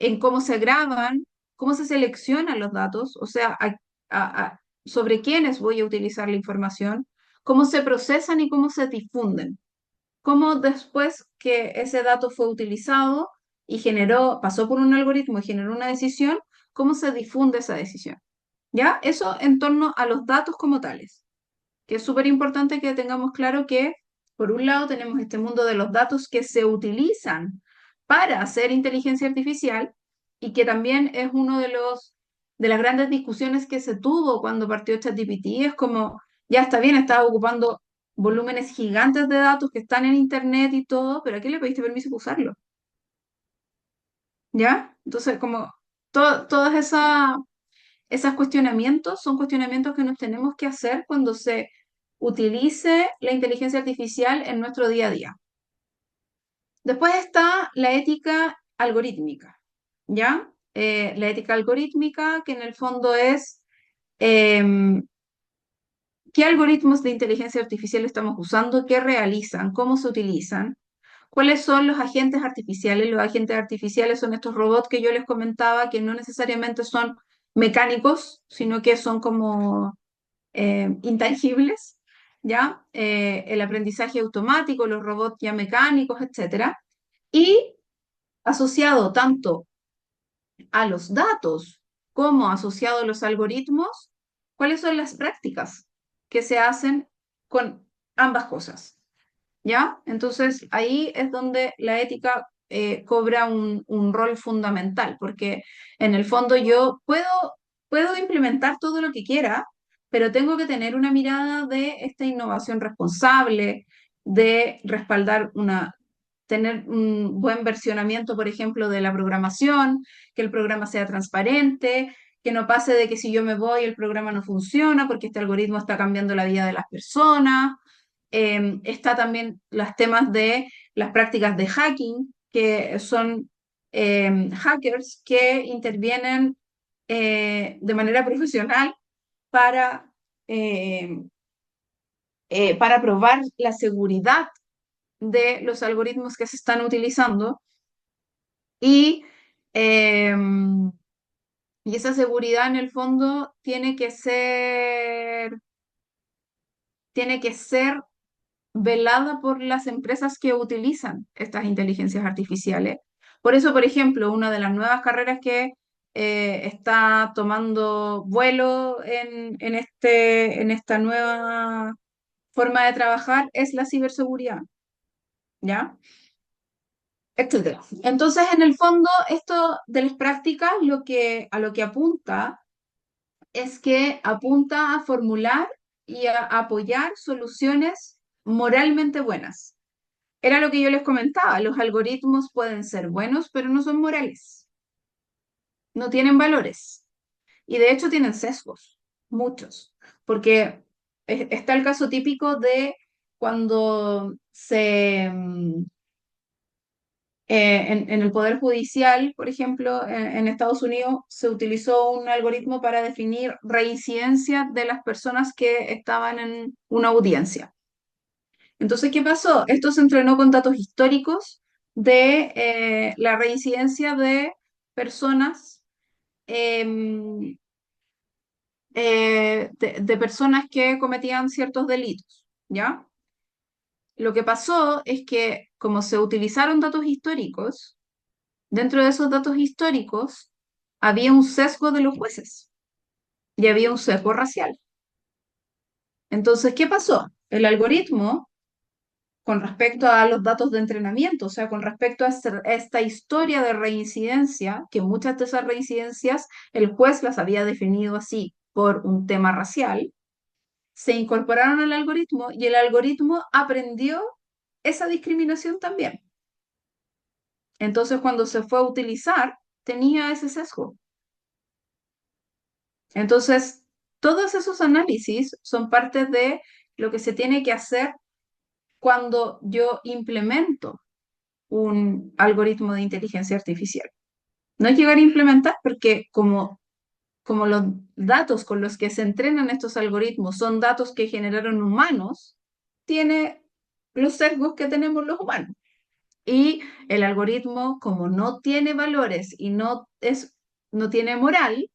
En cómo se graban, cómo se seleccionan los datos, o sea, sobre quiénes voy a utilizar la información, cómo se procesan y cómo se difunden. Cómo después que ese dato fue utilizado y pasó por un algoritmo y generó una decisión, cómo se difunde esa decisión. ¿Ya? Eso en torno a los datos como tales, que es súper importante que tengamos claro que, por un lado, tenemos este mundo de los datos que se utilizan para hacer inteligencia artificial y que también es uno de las grandes discusiones que se tuvo cuando partió ChatGPT. Es como, ya está bien, estaba ocupando volúmenes gigantes de datos que están en Internet y todo, pero ¿a qué le pediste permiso para usarlo? ¿Ya? Entonces, como todas esos cuestionamientos son cuestionamientos que nos tenemos que hacer cuando se utilice la inteligencia artificial en nuestro día a día. Después está la ética algorítmica, ¿ya? La ética algorítmica, que en el fondo es em, qué algoritmos de inteligencia artificial estamos usando, qué realizan, cómo se utilizan, cuáles son los agentes artificiales. Los agentes artificiales son estos robots que yo les comentaba que no necesariamente son mecánicos, sino que son como intangibles, ¿ya? El aprendizaje automático, los robots ya mecánicos, etcétera. Y asociado tanto a los datos como asociado a los algoritmos, ¿cuáles son las prácticas que se hacen con ambas cosas? ¿Ya? Entonces ahí es donde la ética cobra un rol fundamental, porque en el fondo yo puedo implementar todo lo que quiera, pero tengo que tener una mirada de esta innovación responsable, de respaldar tener un buen versionamiento, por ejemplo, de la programación, que el programa sea transparente, que no pase de que si yo me voy el programa no funciona porque este algoritmo está cambiando la vida de las personas. Está también los temas de las prácticas de hacking, que son hackers que intervienen de manera profesional para, eh, para probar la seguridad de los algoritmos que se están utilizando y, eh, y esa seguridad en el fondo tiene que ser velada por las empresas que utilizan estas inteligencias artificiales. Por eso, por ejemplo, una de las nuevas carreras que está tomando vuelo en esta nueva forma de trabajar es la ciberseguridad, ¿ya? Etcétera. Entonces, en el fondo, esto de las prácticas a lo que apunta es que apunta a formular y a apoyar soluciones moralmente buenas. Era lo que yo les comentaba, los algoritmos pueden ser buenos, pero no son morales, no tienen valores y de hecho tienen sesgos, muchos, porque está el caso típico de cuando en el Poder Judicial, por ejemplo, en Estados Unidos, se utilizó un algoritmo para definir reincidencia de las personas que estaban en una audiencia. Entonces, ¿qué pasó? Esto se entrenó con datos históricos de la reincidencia de personas em, de personas que cometían ciertos delitos, ¿ya? Lo que pasó es que como se utilizaron datos históricos, dentro de esos datos históricos había un sesgo de los jueces y había un sesgo racial. Entonces, ¿qué pasó? El algoritmo, con respecto a los datos de entrenamiento, o sea, con respecto a esta historia de reincidencia, que muchas de esas reincidencias el juez las había definido así por un tema racial, se incorporaron al algoritmo y el algoritmo aprendió esa discriminación también. Entonces, cuando se fue a utilizar, tenía ese sesgo. Entonces, todos esos análisis son parte de lo que se tiene que hacer cuando yo implemento un algoritmo de inteligencia artificial. No es llegar a implementar porque como los datos con los que se entrenan estos algoritmos son datos que generaron humanos, tiene los sesgos que tenemos los humanos. Y el algoritmo, como no tiene valores y no tiene moral,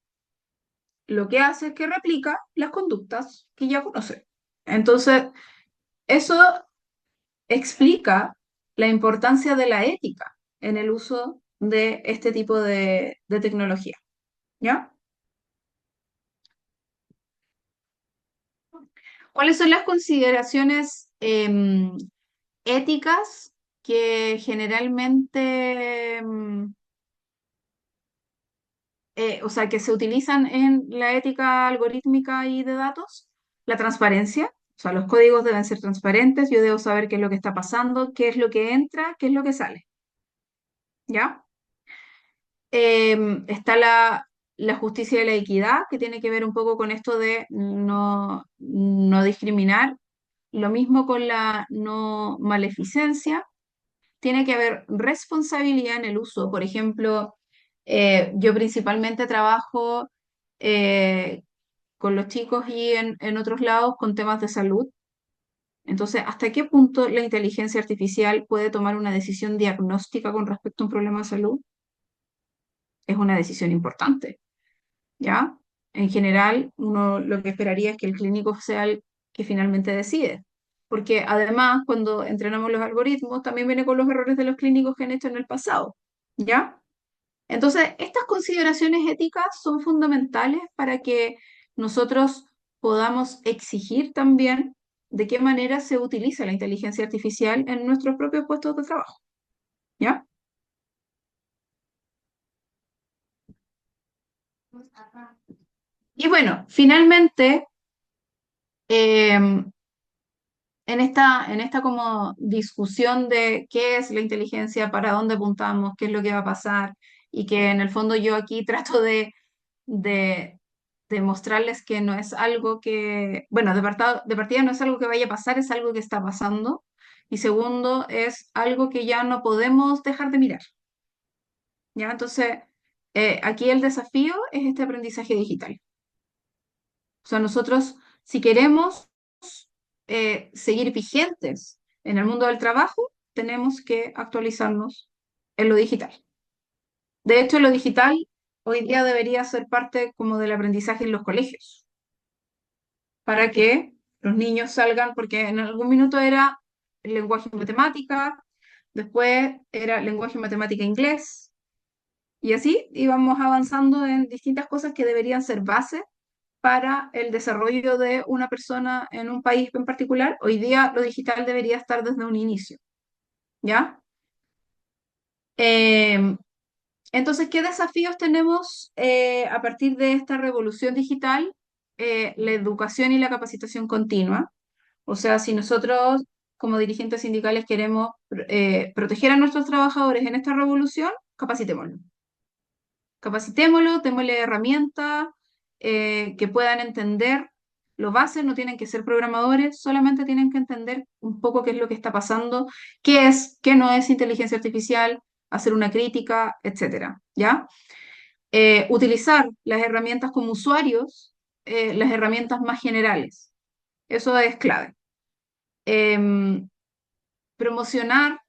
lo que hace es que replica las conductas que ya conoce. Entonces, eso explica la importancia de la ética en el uso de este tipo de tecnología. ¿Ya? ¿Cuáles son las consideraciones éticas que generalmente, o sea, que se utilizan en la ética algorítmica y de datos? La transparencia, o sea, los códigos deben ser transparentes, yo debo saber qué es lo que está pasando, qué es lo que entra, qué es lo que sale, ¿ya? Está la justicia y la equidad, que tiene que ver un poco con esto de no discriminar. Lo mismo con la no maleficencia. Tiene que haber responsabilidad en el uso. Por ejemplo, yo principalmente trabajo eh, con los chicos y en otros lados con temas de salud. Entonces, ¿hasta qué punto la inteligencia artificial puede tomar una decisión diagnóstica con respecto a un problema de salud? Es una decisión importante, ¿ya? En general, uno lo que esperaría es que el clínico sea el que finalmente decide. Porque además, cuando entrenamos los algoritmos, también viene con los errores de los clínicos que han hecho en el pasado, ¿ya? Entonces, estas consideraciones éticas son fundamentales para que nosotros podamos exigir también de qué manera se utiliza la inteligencia artificial en nuestros propios puestos de trabajo, ¿ya? Y bueno, finalmente, em, en esta como discusión de qué es la inteligencia, para dónde apuntamos, qué es lo que va a pasar, y que en el fondo yo aquí trato de, de mostrarles que no es algo que, bueno, de partida no es algo que vaya a pasar, es algo que está pasando. Y segundo, es algo que ya no podemos dejar de mirar, ¿ya? Entonces, aquí el desafío es este aprendizaje digital. O sea, nosotros, si queremos seguir vigentes en el mundo del trabajo, tenemos que actualizarnos en lo digital. De hecho, lo digital hoy día debería ser parte como del aprendizaje en los colegios, para que los niños salgan, porque en algún minuto era el lenguaje y matemática, después era lenguaje, matemática, inglés, y así íbamos avanzando en distintas cosas que deberían ser base para el desarrollo de una persona en un país en particular. Hoy día lo digital debería estar desde un inicio, ¿ya? Eh, entonces, ¿qué desafíos tenemos a partir de esta revolución digital? La educación y la capacitación continua. O sea, si nosotros como dirigentes sindicales queremos proteger a nuestros trabajadores en esta revolución, capacitémoslos. Capacitémoslo, démosle herramientas que puedan entender lo base, no tienen que ser programadores, solamente tienen que entender un poco qué es lo que está pasando, qué es, qué no es inteligencia artificial, hacer una crítica, etcétera, ¿ya? Utilizar las herramientas como usuarios, las herramientas más generales, eso es clave. Em, Promocionar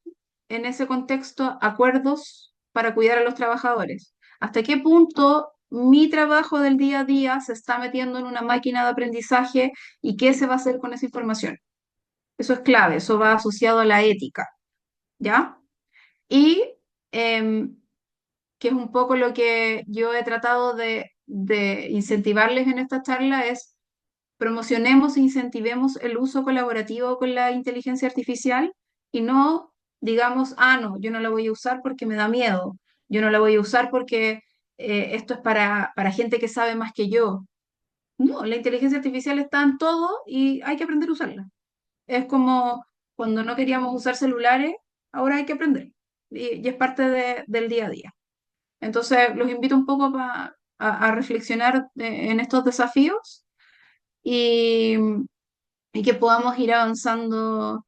en ese contexto acuerdos para cuidar a los trabajadores. ¿Hasta qué punto mi trabajo del día a día se está metiendo en una máquina de aprendizaje y qué se va a hacer con esa información. Eso es clave, eso va asociado a la ética, ¿ya? Y em, que es un poco lo que yo he tratado de incentivarles en esta charla, es promocionemos e incentivemos el uso colaborativo con la inteligencia artificial y no digamos, ah, no, yo no la voy a usar porque me da miedo, yo no la voy a usar porque esto es para gente que sabe más que yo. No, la inteligencia artificial está en todo y hay que aprender a usarla. Es como cuando no queríamos usar celulares, ahora hay que aprender. Y es parte del día a día. Entonces, los invito un poco a reflexionar en estos desafíos y, y que podamos ir avanzando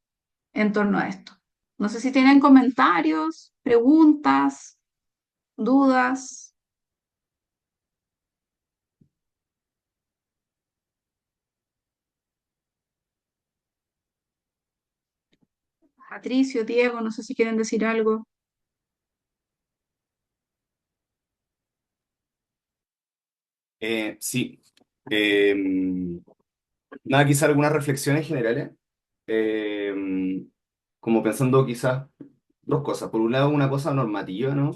en torno a esto. No sé si tienen comentarios, preguntas, dudas. Patricio, Diego, no sé si quieren decir algo. Sí. Em, Nada, quizás algunas reflexiones generales. Em, Como pensando quizás dos cosas. Por un lado, una cosa normativa, ¿no?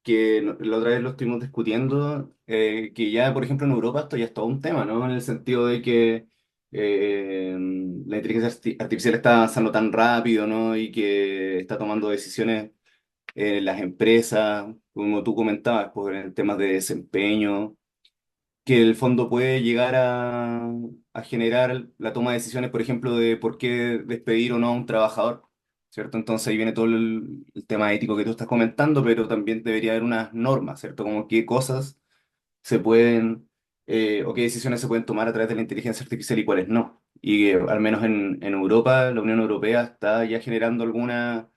Que la otra vez lo estuvimos discutiendo, que ya, por ejemplo, en Europa esto ya es todo un tema, ¿no? En el sentido de que la inteligencia artificial está avanzando tan rápido, ¿no? Y que está tomando decisiones en las empresas, como tú comentabas, pues, en temas de desempeño, que el fondo puede llegar a generar la toma de decisiones, por ejemplo, de por qué despedir o no a un trabajador, ¿cierto? Entonces ahí viene todo el tema ético que tú estás comentando, pero también debería haber unas normas, ¿cierto? Como qué cosas se pueden, o qué decisiones se pueden tomar a través de la inteligencia artificial y cuáles no. Y al menos en Europa, la Unión Europea está ya generando algunas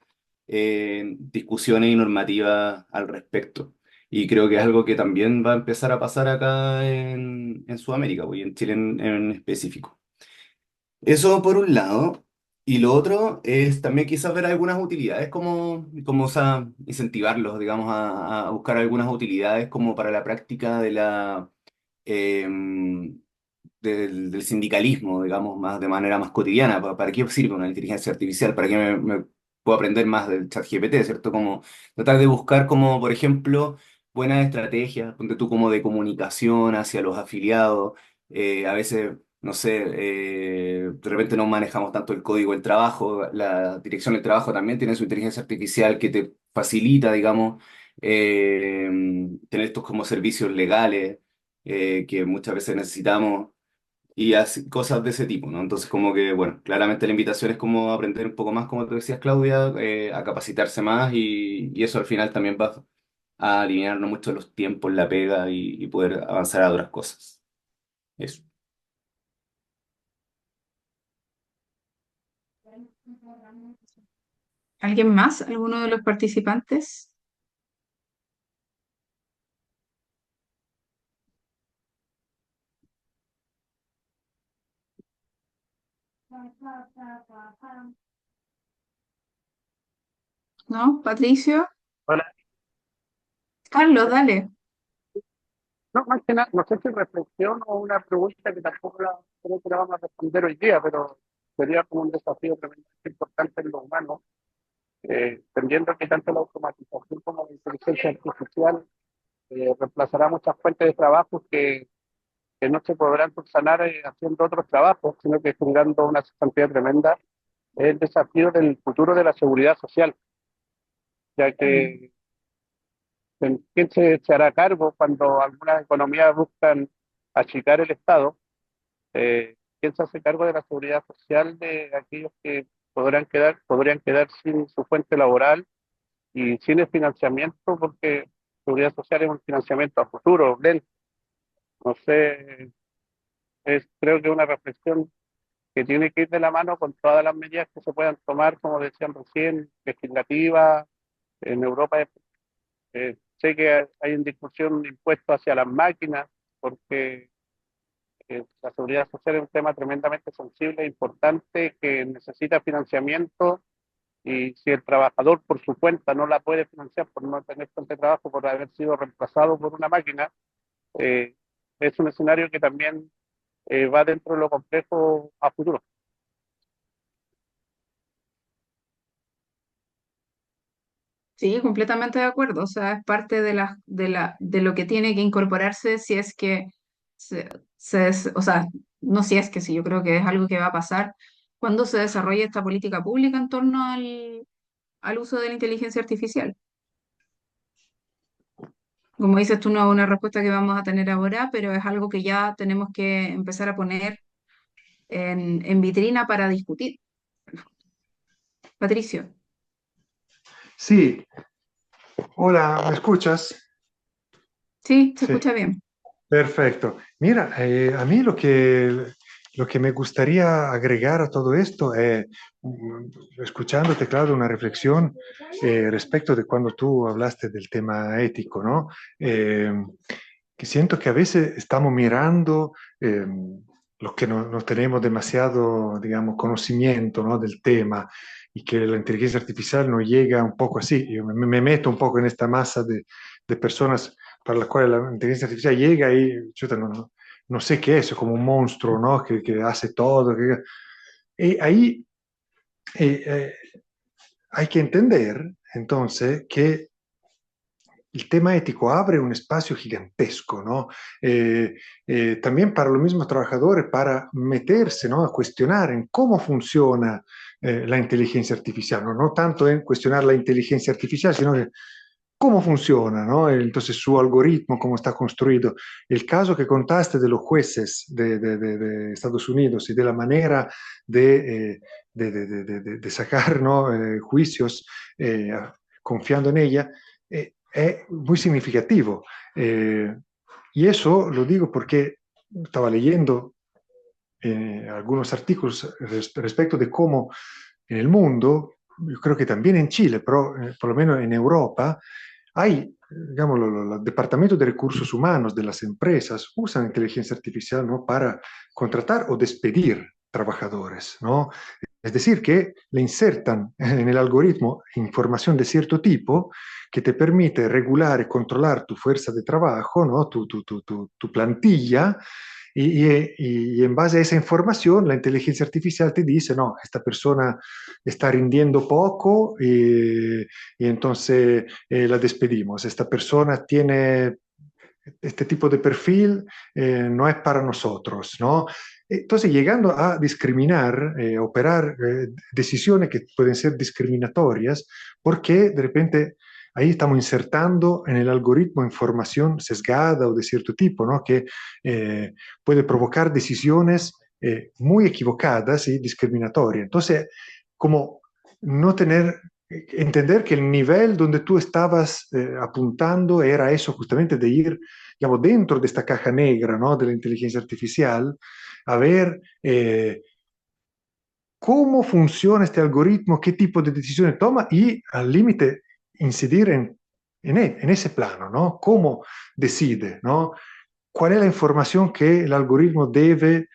discusiones y normativas al respecto. Y creo que es algo que también va a empezar a pasar acá en Sudamérica, pues, y en Chile en específico. Eso por un lado. Y lo otro es también quizás ver algunas utilidades como o sea, incentivarlos, digamos, a buscar algunas utilidades como para la práctica de em, del sindicalismo, digamos, más de manera más cotidiana. ¿Para qué sirve una inteligencia artificial? ¿Para qué me puedo aprender más del chat GPT, ¿cierto? Como tratar de buscar como, por ejemplo, buenas estrategias, ponte tú como de comunicación hacia los afiliados. A veces, no sé, de repente no manejamos tanto el código del trabajo, la dirección del trabajo también tiene su inteligencia artificial que te facilita, digamos, eh, tener estos como servicios legales que muchas veces necesitamos y así, cosas de ese tipo, ¿no? Entonces, como que, bueno, claramente la invitación es como aprender un poco más, como te decías, Claudia, a capacitarse más y eso al final también va a alinearnos mucho los tiempos, la pega y poder avanzar a otras cosas. Eso. ¿Alguien más? ¿Alguno de los participantes? ¿No? ¿Patricio? Hola. Carlos, dale. No, más que nada, no sé si reflexión o una pregunta que tampoco creo que la vamos a responder hoy día, pero sería como un desafío tremendamente importante en lo humano, entendiendo que tanto la automatización como la inteligencia artificial reemplazará muchas fuentes de trabajo que no se podrán subsanar haciendo otros trabajos, sino que generando una cantidad tremenda. Es el desafío del futuro de la seguridad social, ya Mm. que ¿quién se hará cargo cuando algunas economías buscan achicar el Estado? ¿Quién se hace cargo de la seguridad social de aquellos que podrían quedar sin su fuente laboral y sin el financiamiento? Porque seguridad social es un financiamiento a futuro, lento. No sé, creo que es una reflexión que tiene que ir de la mano con todas las medidas que se puedan tomar, como decían recién, legislativas. En Europa sé que hay en discusión de impuestos hacia las máquinas, porque la seguridad social es un tema tremendamente sensible e importante que necesita financiamiento y si el trabajador por su cuenta no la puede financiar por no tener fuente de trabajo, por haber sido reemplazado por una máquina, eh, es un escenario que también va dentro de lo complejo a futuro. Sí, completamente de acuerdo. O sea, es parte de lo que tiene que incorporarse si es que se, o sea, no si es que sí, yo creo que es algo que va a pasar cuando se desarrolle esta política pública en torno al uso de la inteligencia artificial. Como dices tú, no es una respuesta que vamos a tener ahora, pero es algo que ya tenemos que empezar a poner en vitrina para discutir. Patricio, Sí, hola, ¿me escuchas? sí, se Sí, escucha bien. perfecto. Mira, a mí lo que me gustaría agregar a todo esto es, escuchándote, claro, una reflexión respecto de cuando tú hablaste del tema ético, ¿no? Eh, que siento que a veces estamos mirando los que no tenemos demasiado, digamos, conocimiento, ¿no? del tema y que la inteligencia artificial nos llega un poco así. Yo me meto un poco en esta masa de personas para las cuales la inteligencia artificial llega y chuta, no sé qué es como un monstruo, ¿no? Que hace todo. Y ahí eh, eh, hay que entender entonces que el tema ético abre un espacio gigantesco, ¿no? También para los mismos trabajadores, para meterse, ¿no? A cuestionar en cómo funciona la inteligencia artificial, ¿no? No tanto en cuestionar la inteligencia artificial, sino que cómo funciona, ¿no? Entonces su algoritmo, cómo está construido. El caso que contaste de los jueces de Estados Unidos y de la manera de sacar, ¿no? Juicios confiando en ella, es muy significativo. Y eso lo digo porque estaba leyendo algunos artículos respecto de cómo en el mundo, yo creo que también en Chile, pero por lo menos en Europa, hay, digamos, los departamentos de recursos humanos de las empresas usan inteligencia artificial, ¿no? para contratar o despedir trabajadores, ¿no? Es decir, que le insertan en el algoritmo información de cierto tipo que te permite regular y controlar tu fuerza de trabajo, ¿no? Tu plantilla, y en base a esa información la inteligencia artificial te dice, no, esta persona está rindiendo poco y entonces la despedimos. Esta persona tiene este tipo de perfil, no es para nosotros, ¿no? Entonces, llegando a discriminar, operar decisiones que pueden ser discriminatorias, porque de repente ahí estamos insertando en el algoritmo información sesgada o de cierto tipo, ¿no? Que puede provocar decisiones muy equivocadas y discriminatorias. Entonces, como no tener entender que el nivel donde tú estabas apuntando era eso justamente de ir, digamos, dentro de esta caja negra, ¿no? de la inteligencia artificial, a ver cómo funciona este algoritmo, qué tipo de decisiones toma y al límite incidir en ese plano, ¿no? Cómo decide, ¿no? ¿Cuál es la información que el algoritmo debe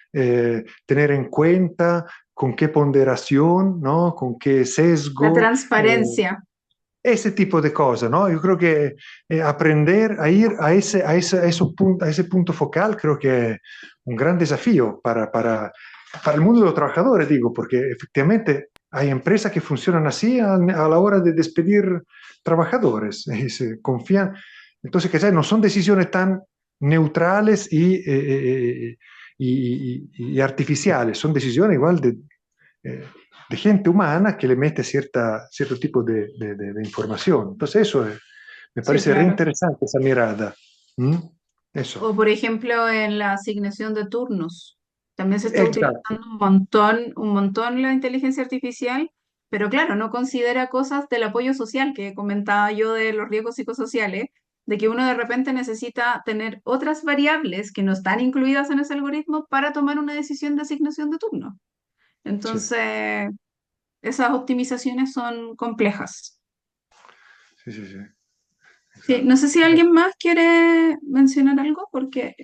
tener en cuenta? ¿Con qué ponderación? ¿No? ¿Con qué La sesgo? transparencia. Ese tipo de cosas, ¿no? Yo creo que aprender a ir a ese punto focal creo que es un gran desafío para el mundo de los trabajadores, digo, porque efectivamente hay empresas que funcionan así a la hora de despedir trabajadores y se confían. Entonces, que no son decisiones tan neutrales y artificiales, son decisiones igual eh, de gente humana que le mete cierto tipo de información. Entonces eso me Sí, parece re claro. interesante esa mirada. ¿Mm? Eso. O por ejemplo, en la asignación de turnos. También se está Exacto. utilizando un montón la inteligencia artificial, pero claro, no considera cosas del apoyo social que comentaba yo de los riesgos psicosociales, de que uno de repente necesita tener otras variables que no están incluidas en ese algoritmo para tomar una decisión de asignación de turno. Sí, Entonces, esas optimizaciones son complejas. sí, sí, sí. Sí, Exacto. no sé si alguien más quiere mencionar algo porque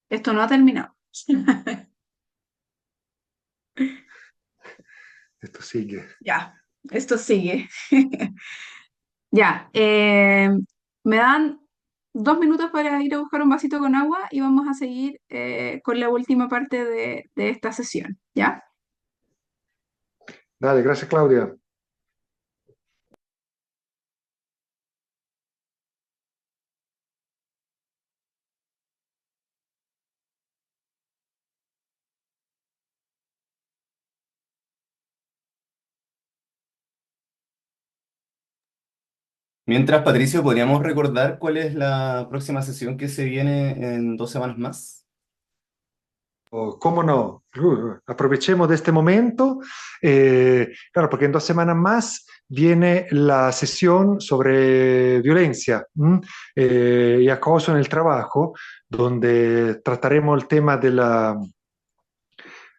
esto no ha terminado. Esto sigue. Ya. esto sigue. Ya, me dan 2 minutos para ir a buscar un vasito con agua y vamos a seguir con la última parte de esta sesión, ¿ya? Dale, gracias Claudia. Mientras, Patricio, ¿podríamos recordar cuál es la próxima sesión que se viene en 2 semanas más? Oh, ¿cómo no? Aprovechemos de este momento. Claro, porque en 2 semanas más viene la sesión sobre violencia, y acoso en el trabajo, donde trataremos el tema de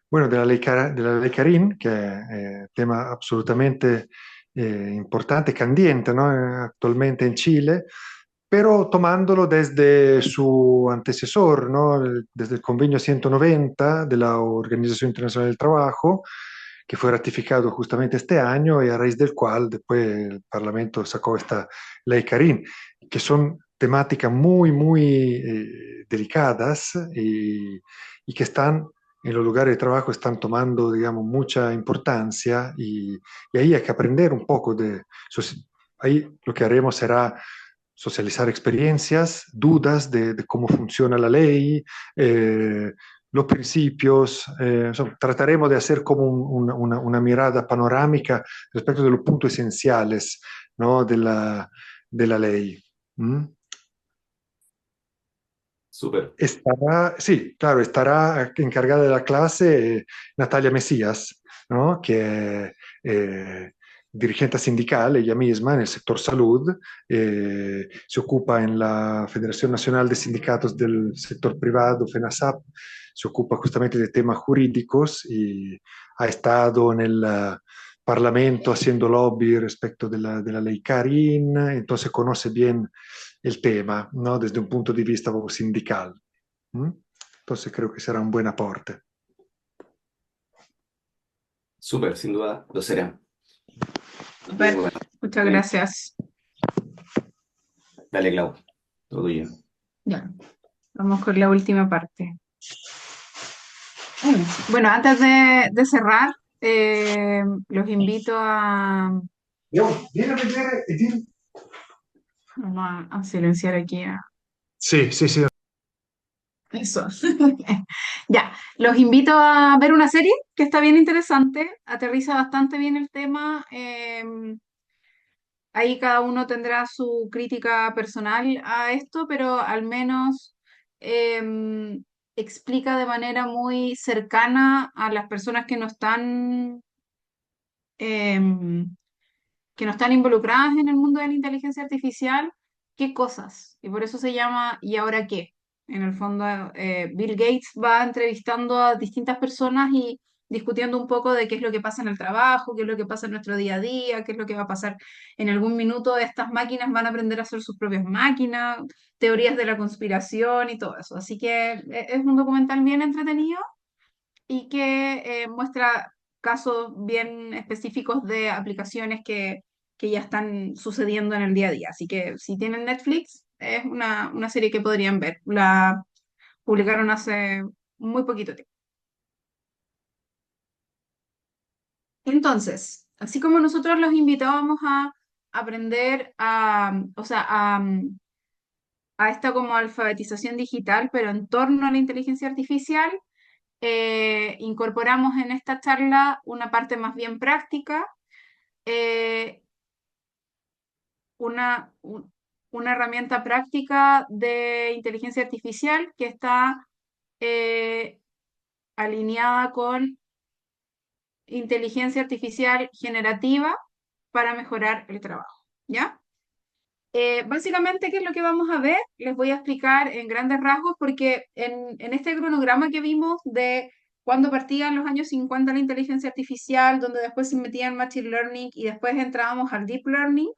bueno, de la ley, de la ley Carín, que è tema absolutamente importante, candente, ¿no? Actualmente en Chile, pero tomándolo desde su antecesor, ¿no? Desde el convenio 190 de la Organización Internacional del Trabajo, que fue ratificado justamente este año y a raíz del cual después el Parlamento sacó esta ley Carín, que son temáticas muy, muy delicadas y que están en los lugares de trabajo están tomando, digamos, mucha importancia y ahí hay que aprender un poco de... Ahí lo que haremos será socializar experiencias, dudas de cómo funciona la ley, los principios. Trataremos de hacer como una mirada panorámica respecto de los puntos esenciales, ¿no? de la ley. ¿Mm? Súper. Estará, sí, claro, estará encargada de la clase Natalia Mesías, ¿no? Que es dirigente sindical, ella misma, en el sector salud, se ocupa en la Federación Nacional de Sindicatos del Sector Privado, FENASAP, se ocupa justamente de temas jurídicos y ha estado en el Parlamento haciendo lobby respecto de la ley Carín, entonces conoce bien el tema, ¿no? Desde un punto de vista sindical. ¿Mm? Entonces creo que será un buen aporte. Súper, sin duda lo será. Super, Bueno, muchas eh, gracias. dale, Clau, todo tuyo. Ya, vamos con la última parte. Bueno, antes de cerrar, los invito a... Viene a vedere e dire... Vamos a silenciar aquí a... Sì, sì, sì. Eso. Ya, los invito a ver una serie que está bien interesante, aterriza bastante bien el tema. Ahí cada uno tendrá su crítica personal a esto, pero al menos explica de manera muy cercana a las personas em, que no están involucradas en el mundo de la inteligencia artificial, qué cosas. Y por eso se llama ¿Y ahora qué? En el fondo, Bill Gates va entrevistando a distintas personas y discutiendo un poco de qué es lo que pasa en el trabajo, qué es lo que pasa en nuestro día a día, qué es lo que va a pasar en algún minuto. Estas máquinas van a aprender a hacer sus propias máquinas, teorías de la conspiración y todo eso. Así que es un documental bien entretenido y que muestra casos bien específicos de aplicaciones que ya están sucediendo en el día a día. Así que si tienen Netflix, es una serie que podrían ver. La publicaron hace muy poquito tiempo. Entonces, así como nosotros los invitábamos a aprender o sea, a esta como alfabetización digital, pero en torno a la inteligencia artificial, incorporamos en esta charla una parte más bien práctica, eh, una, un- una herramienta práctica de inteligencia artificial que está eh, alineada con inteligencia artificial generativa para mejorar el trabajo, ¿ya? Básicamente, ¿qué es lo que vamos a ver? Les voy a explicar en grandes rasgos porque en este cronograma que vimos de cuando partían los años 50 la inteligencia artificial, donde después se metía en Machine Learning y después entrábamos al Deep Learning,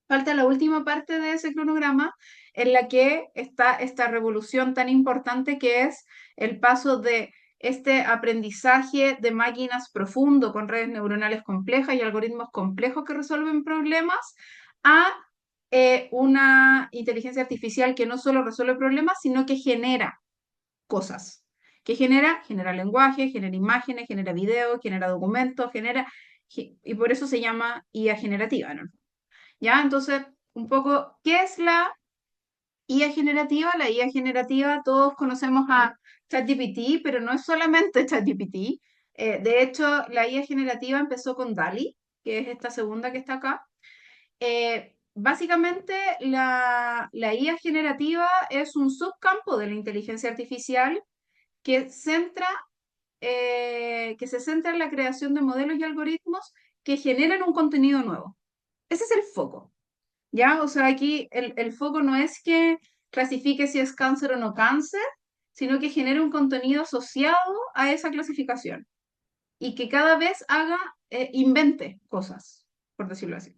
falta la última parte de ese cronograma en la que está esta revolución tan importante que es el paso de este aprendizaje de máquinas profundo con redes neuronales complejas y algoritmos complejos que resuelven problemas a una inteligencia artificial que no solo resuelve problemas, sino que genera cosas. Que genera lenguaje, genera imágenes, genera video, genera documentos, y por eso se llama IA generativa, ¿no? ¿Ya? Entonces, un poco, ¿qué es la IA generativa? La IA generativa, todos conocemos a ChatGPT, pero no es solamente ChatGPT. De hecho, la IA generativa empezó con DALL-E, que es esta segunda que está acá. Básicamente, la IA generativa es un subcampo de la inteligencia artificial que que se centra en la creación de modelos y algoritmos que generan un contenido nuevo. Ese es el foco, ¿ya? O sea, aquí el foco no es que clasifique si es cáncer o no cáncer, sino que genere un contenido asociado a esa clasificación y que cada vez invente cosas, por decirlo así.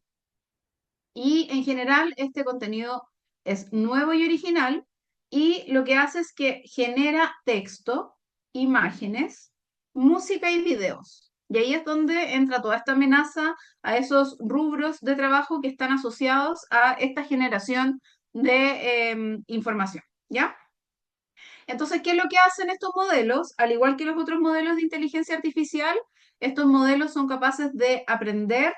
Y en general este contenido es nuevo y original y lo que hace es que genera texto, imágenes, música y videos. Y ahí es donde entra toda esta amenaza a esos rubros de trabajo que están asociados a esta generación de información, ¿ya? Entonces, ¿qué es lo que hacen estos modelos? Al igual que los otros modelos de inteligencia artificial, estos modelos son capaces de aprender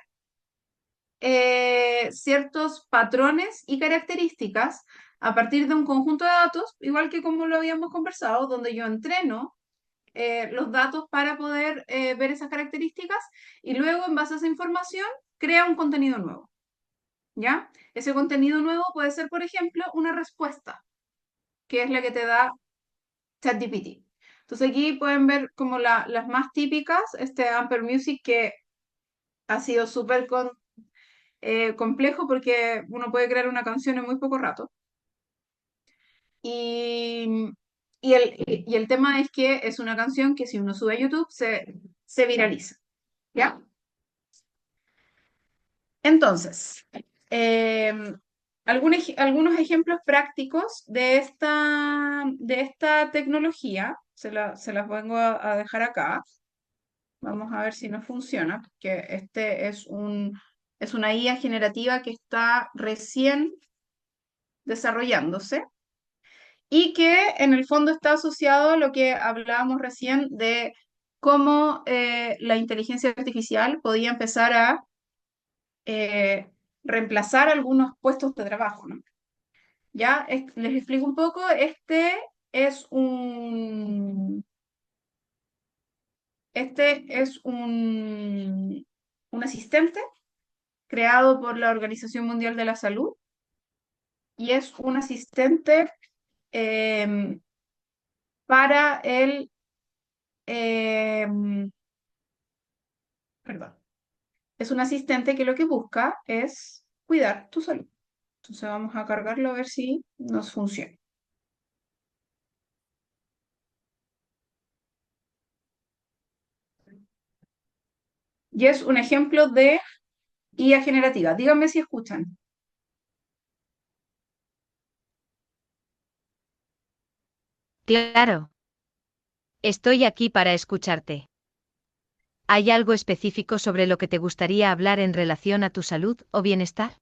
ciertos patrones y características a partir de un conjunto de datos, igual que como lo habíamos conversado, donde yo entreno los datos para poder ver esas características y luego en base a esa información crea un contenido nuevo, ¿ya? Ese contenido nuevo puede ser, por ejemplo, una respuesta, que es la que te da ChatGPT. Entonces aquí pueden ver como las más típicas, este Amper Music que ha sido súper complejo porque uno puede crear una canción en muy poco rato. Y, y el tema es que es una canción que si uno sube a YouTube se viraliza. ¿Ya? Entonces, eh, algunos ejemplos prácticos de esta tecnología, se las vengo a dejar acá. Vamos a ver si no funciona, que este es una IA generativa que está recién desarrollándose y que en el fondo está asociado a lo que hablábamos recién de cómo la inteligencia artificial podía empezar a eh, reemplazar algunos puestos de trabajo, ¿no? Ya les explico un poco, es un asistente creado por la Organización Mundial de la Salud y es un asistente em, para em, perdón, es un asistente que lo que busca es cuidar tu salud. Entonces vamos a cargarlo a ver si nos funciona. Y es un ejemplo de IA generativa. Díganme si escuchan. Claro. Estoy aquí para escucharte. ¿Hay algo específico sobre lo que te gustaría hablar en relación a tu salud o bienestar?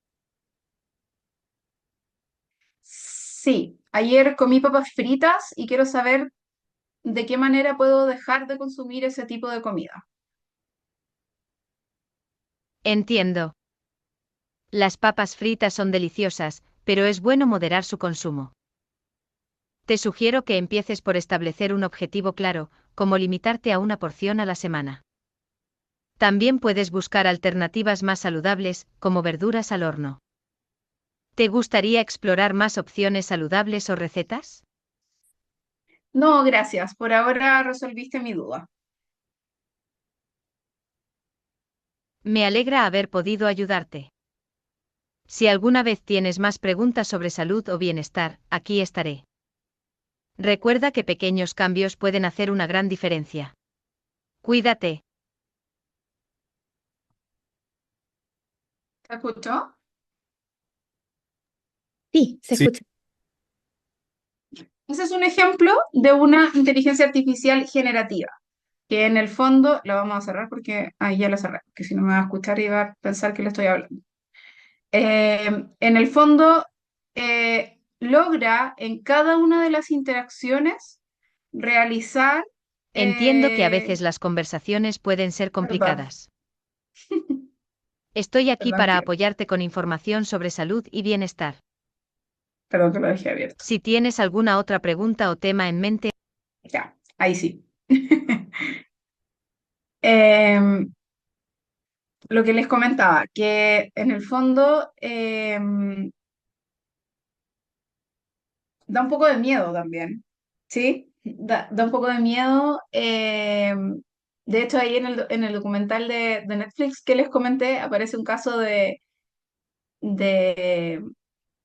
Sí, ayer comí papas fritas y quiero saber de qué manera puedo dejar de consumir ese tipo de comida. Entiendo. Las papas fritas son deliciosas, pero es bueno moderar su consumo. Te sugiero que empieces por establecer un objetivo claro, como limitarte a una porción a la semana. También puedes buscar alternativas más saludables, como verduras al horno. ¿Te gustaría explorar más opciones saludables o recetas? No, gracias. Por ahora resolviste mi duda. Me alegra haber podido ayudarte. Si alguna vez tienes más preguntas sobre salud o bienestar, aquí estaré. Recuerda que pequeños cambios pueden hacer una gran diferencia. Cuídate. ¿Te escuchó? Sí, se Sí, escucha. Ese es un ejemplo de una inteligencia artificial generativa, que en el fondo, la vamos a cerrar porque ahí ya la cerré, que si no me va a escuchar y va a pensar que le estoy hablando. En el fondo, logra en cada una de las interacciones realizar, Entiendo que a eh, veces las conversaciones pueden ser perdón, complicadas. Estoy aquí perdón para que, apoyarte con información sobre salud y bienestar. perdón que lo dejé abierto. Si tienes alguna otra pregunta o tema en mente, Ya, ahí sí. Em, lo que les comentaba, que en el fondo da un poco de miedo también, ¿sí? Da un poco de miedo. De hecho, ahí en el documental de Netflix que les comenté, aparece un caso de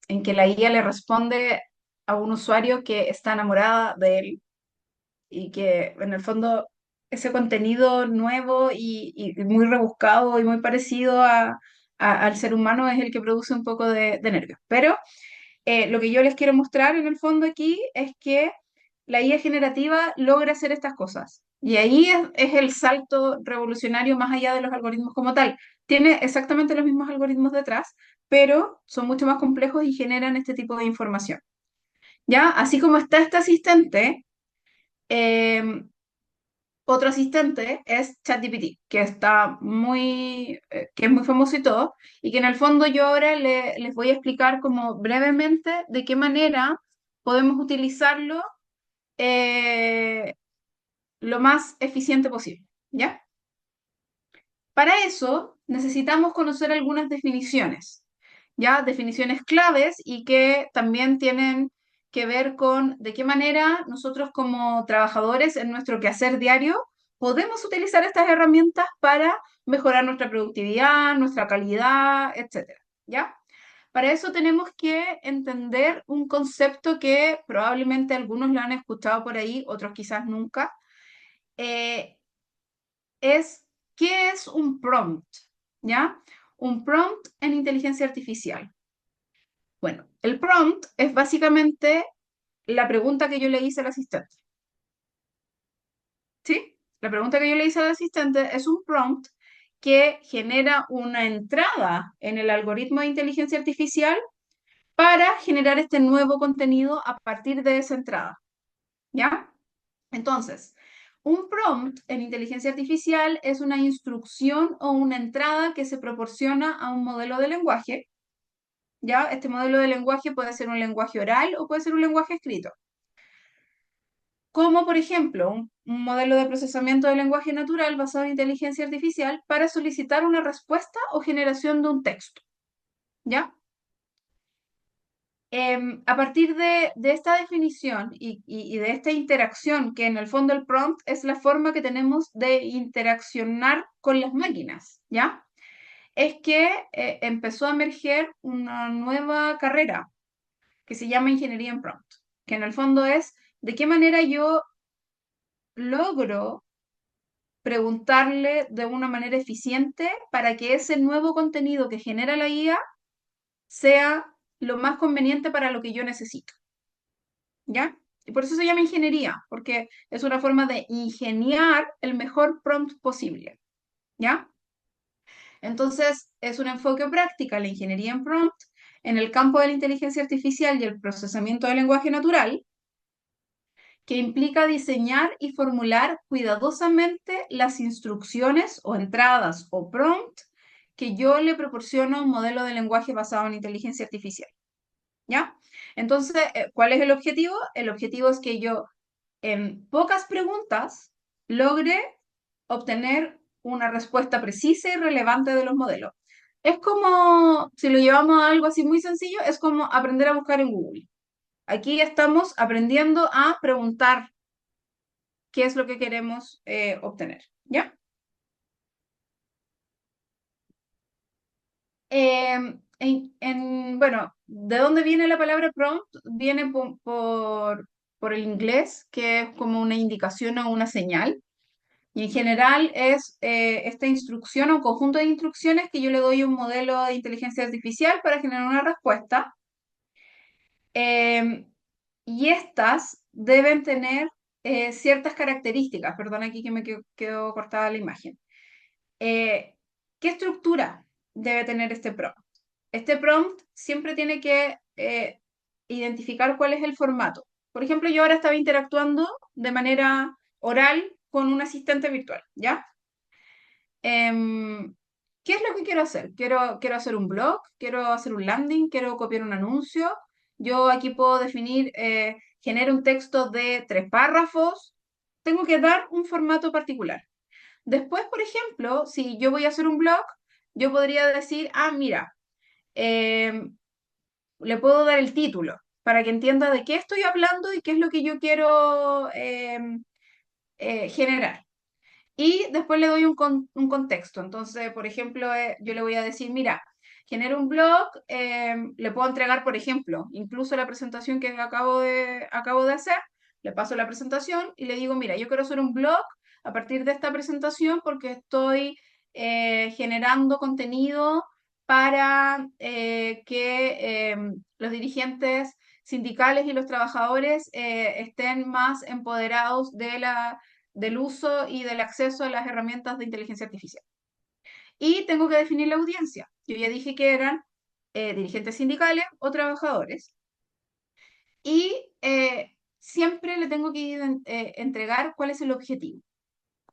en que la IA le responde a un usuario que está enamorada de él y que en el fondo ese contenido nuevo y muy rebuscado y muy parecido al ser humano es el que produce un poco de nervios. Pero lo que yo les quiero mostrar en el fondo aquí es que la IA generativa logra hacer estas cosas. Y ahí es el salto revolucionario más allá de los algoritmos como tal. Tiene exactamente los mismos algoritmos detrás, pero son mucho más complejos y generan este tipo de información. ¿Ya? Así como está este asistente, eh, otro asistente es ChatGPT, que está que es muy famoso y todo, y que en el fondo yo ahora les voy a explicar como brevemente de qué manera podemos utilizarlo eh, lo más eficiente posible, ¿ya? Para eso necesitamos conocer algunas definiciones, ¿ya? Definiciones claves y que también tienen que ver con de qué manera nosotros como trabajadores en nuestro quehacer diario podemos utilizar estas herramientas para mejorar nuestra productividad, nuestra calidad, etcétera, ¿ya? Para eso tenemos que entender un concepto que probablemente algunos lo han escuchado por ahí, otros quizás nunca, eh, es ¿qué es un prompt? ¿Ya? Un prompt en inteligencia artificial. Bueno, el prompt es básicamente la pregunta que yo le hice al asistente. ¿Sí? La pregunta que yo le hice al asistente es un prompt que genera una entrada en el algoritmo de inteligencia artificial para generar este nuevo contenido a partir de esa entrada. ¿Ya? Entonces, un prompt en inteligencia artificial es una instrucción o una entrada que se proporciona a un modelo de lenguaje. ¿Ya? Este modelo de lenguaje puede ser un lenguaje oral o puede ser un lenguaje escrito. Como, por ejemplo, un modelo de procesamiento de lenguaje natural basado en inteligencia artificial para solicitar una respuesta o generación de un texto. ¿Ya? A partir de esta definición y de esta interacción, que en el fondo el prompt es la forma que tenemos de interaccionar con las máquinas, ¿ya? Es que empezó a emerger una nueva carrera que se llama ingeniería en prompt, que en el fondo es de qué manera yo logro preguntarle de una manera eficiente para que ese nuevo contenido que genera la IA sea lo más conveniente para lo que yo necesito. ¿Ya? Y por eso se llama ingeniería, porque es una forma de ingeniar el mejor prompt posible, ¿ya? Entonces, es un enfoque práctica, la ingeniería en prompt, en el campo de la inteligencia artificial y el procesamiento del lenguaje natural, que implica diseñar y formular cuidadosamente las instrucciones o entradas o prompt que yo le proporciono a un modelo de lenguaje basado en inteligencia artificial, ¿ya? Entonces, ¿cuál es el objetivo? El objetivo es que yo en pocas preguntas logre obtener una respuesta precisa y relevante de los modelos. Es como, si lo llevamos a algo así muy sencillo, es como aprender a buscar en Google. Aquí estamos aprendiendo a preguntar qué es lo que queremos obtener, ¿ya? Bueno, ¿de dónde viene la palabra prompt? Viene por el inglés, que es como una indicación o una señal. Y en general es esta instrucción o conjunto de instrucciones que yo le doy a un modelo de inteligencia artificial para generar una respuesta. Eh, y estas deben tener ciertas características. Perdón, aquí que me quedó cortada la imagen. ¿Qué estructura debe tener este prompt? Este prompt siempre tiene que identificar cuál es el formato. Por ejemplo, yo ahora estaba interactuando de manera oral con un asistente virtual, ¿ya? ¿Qué es lo que quiero hacer? Quiero hacer un blog, quiero hacer un landing, quiero copiar un anuncio. Yo aquí puedo definir, genero un texto de 3 párrafos. Tengo que dar un formato particular. Después, por ejemplo, si yo voy a hacer un blog, yo podría decir, mira, le puedo dar el título para que entienda de qué estoy hablando y qué es lo que yo quiero generar. Y después le doy un contexto. Entonces, por ejemplo, yo le voy a decir, mira, genero un blog, le puedo entregar, por ejemplo, incluso la presentación que acabo de hacer, le paso la presentación y le digo, mira, yo quiero hacer un blog a partir de esta presentación porque estoy generando contenido para que los dirigentes sindicales y los trabajadores estén más empoderados del uso y del acceso a las herramientas de inteligencia artificial. Y tengo que definir la audiencia. Yo ya dije que eran dirigentes sindicales o trabajadores. Y siempre le tengo que entregar cuál es el objetivo.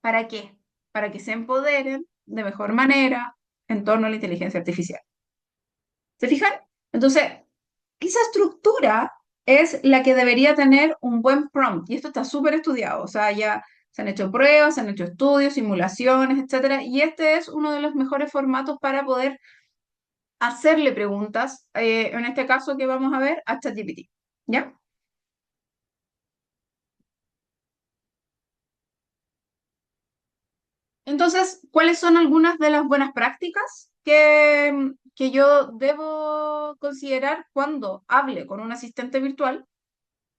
¿Para qué? Para que se empoderen de mejor manera en torno a la inteligencia artificial. ¿Se fijan? Entonces, esa estructura es la que debería tener un buen prompt. Y esto está súper estudiado. O sea, ya se han hecho pruebas, se han hecho estudios, simulaciones, etcétera. Y este es uno de los mejores formatos para poder hacerle preguntas. En este caso que vamos a ver, a ChatGPT. ¿Ya? Entonces, ¿cuáles son algunas de las buenas prácticas que yo debo considerar cuando hable con un asistente virtual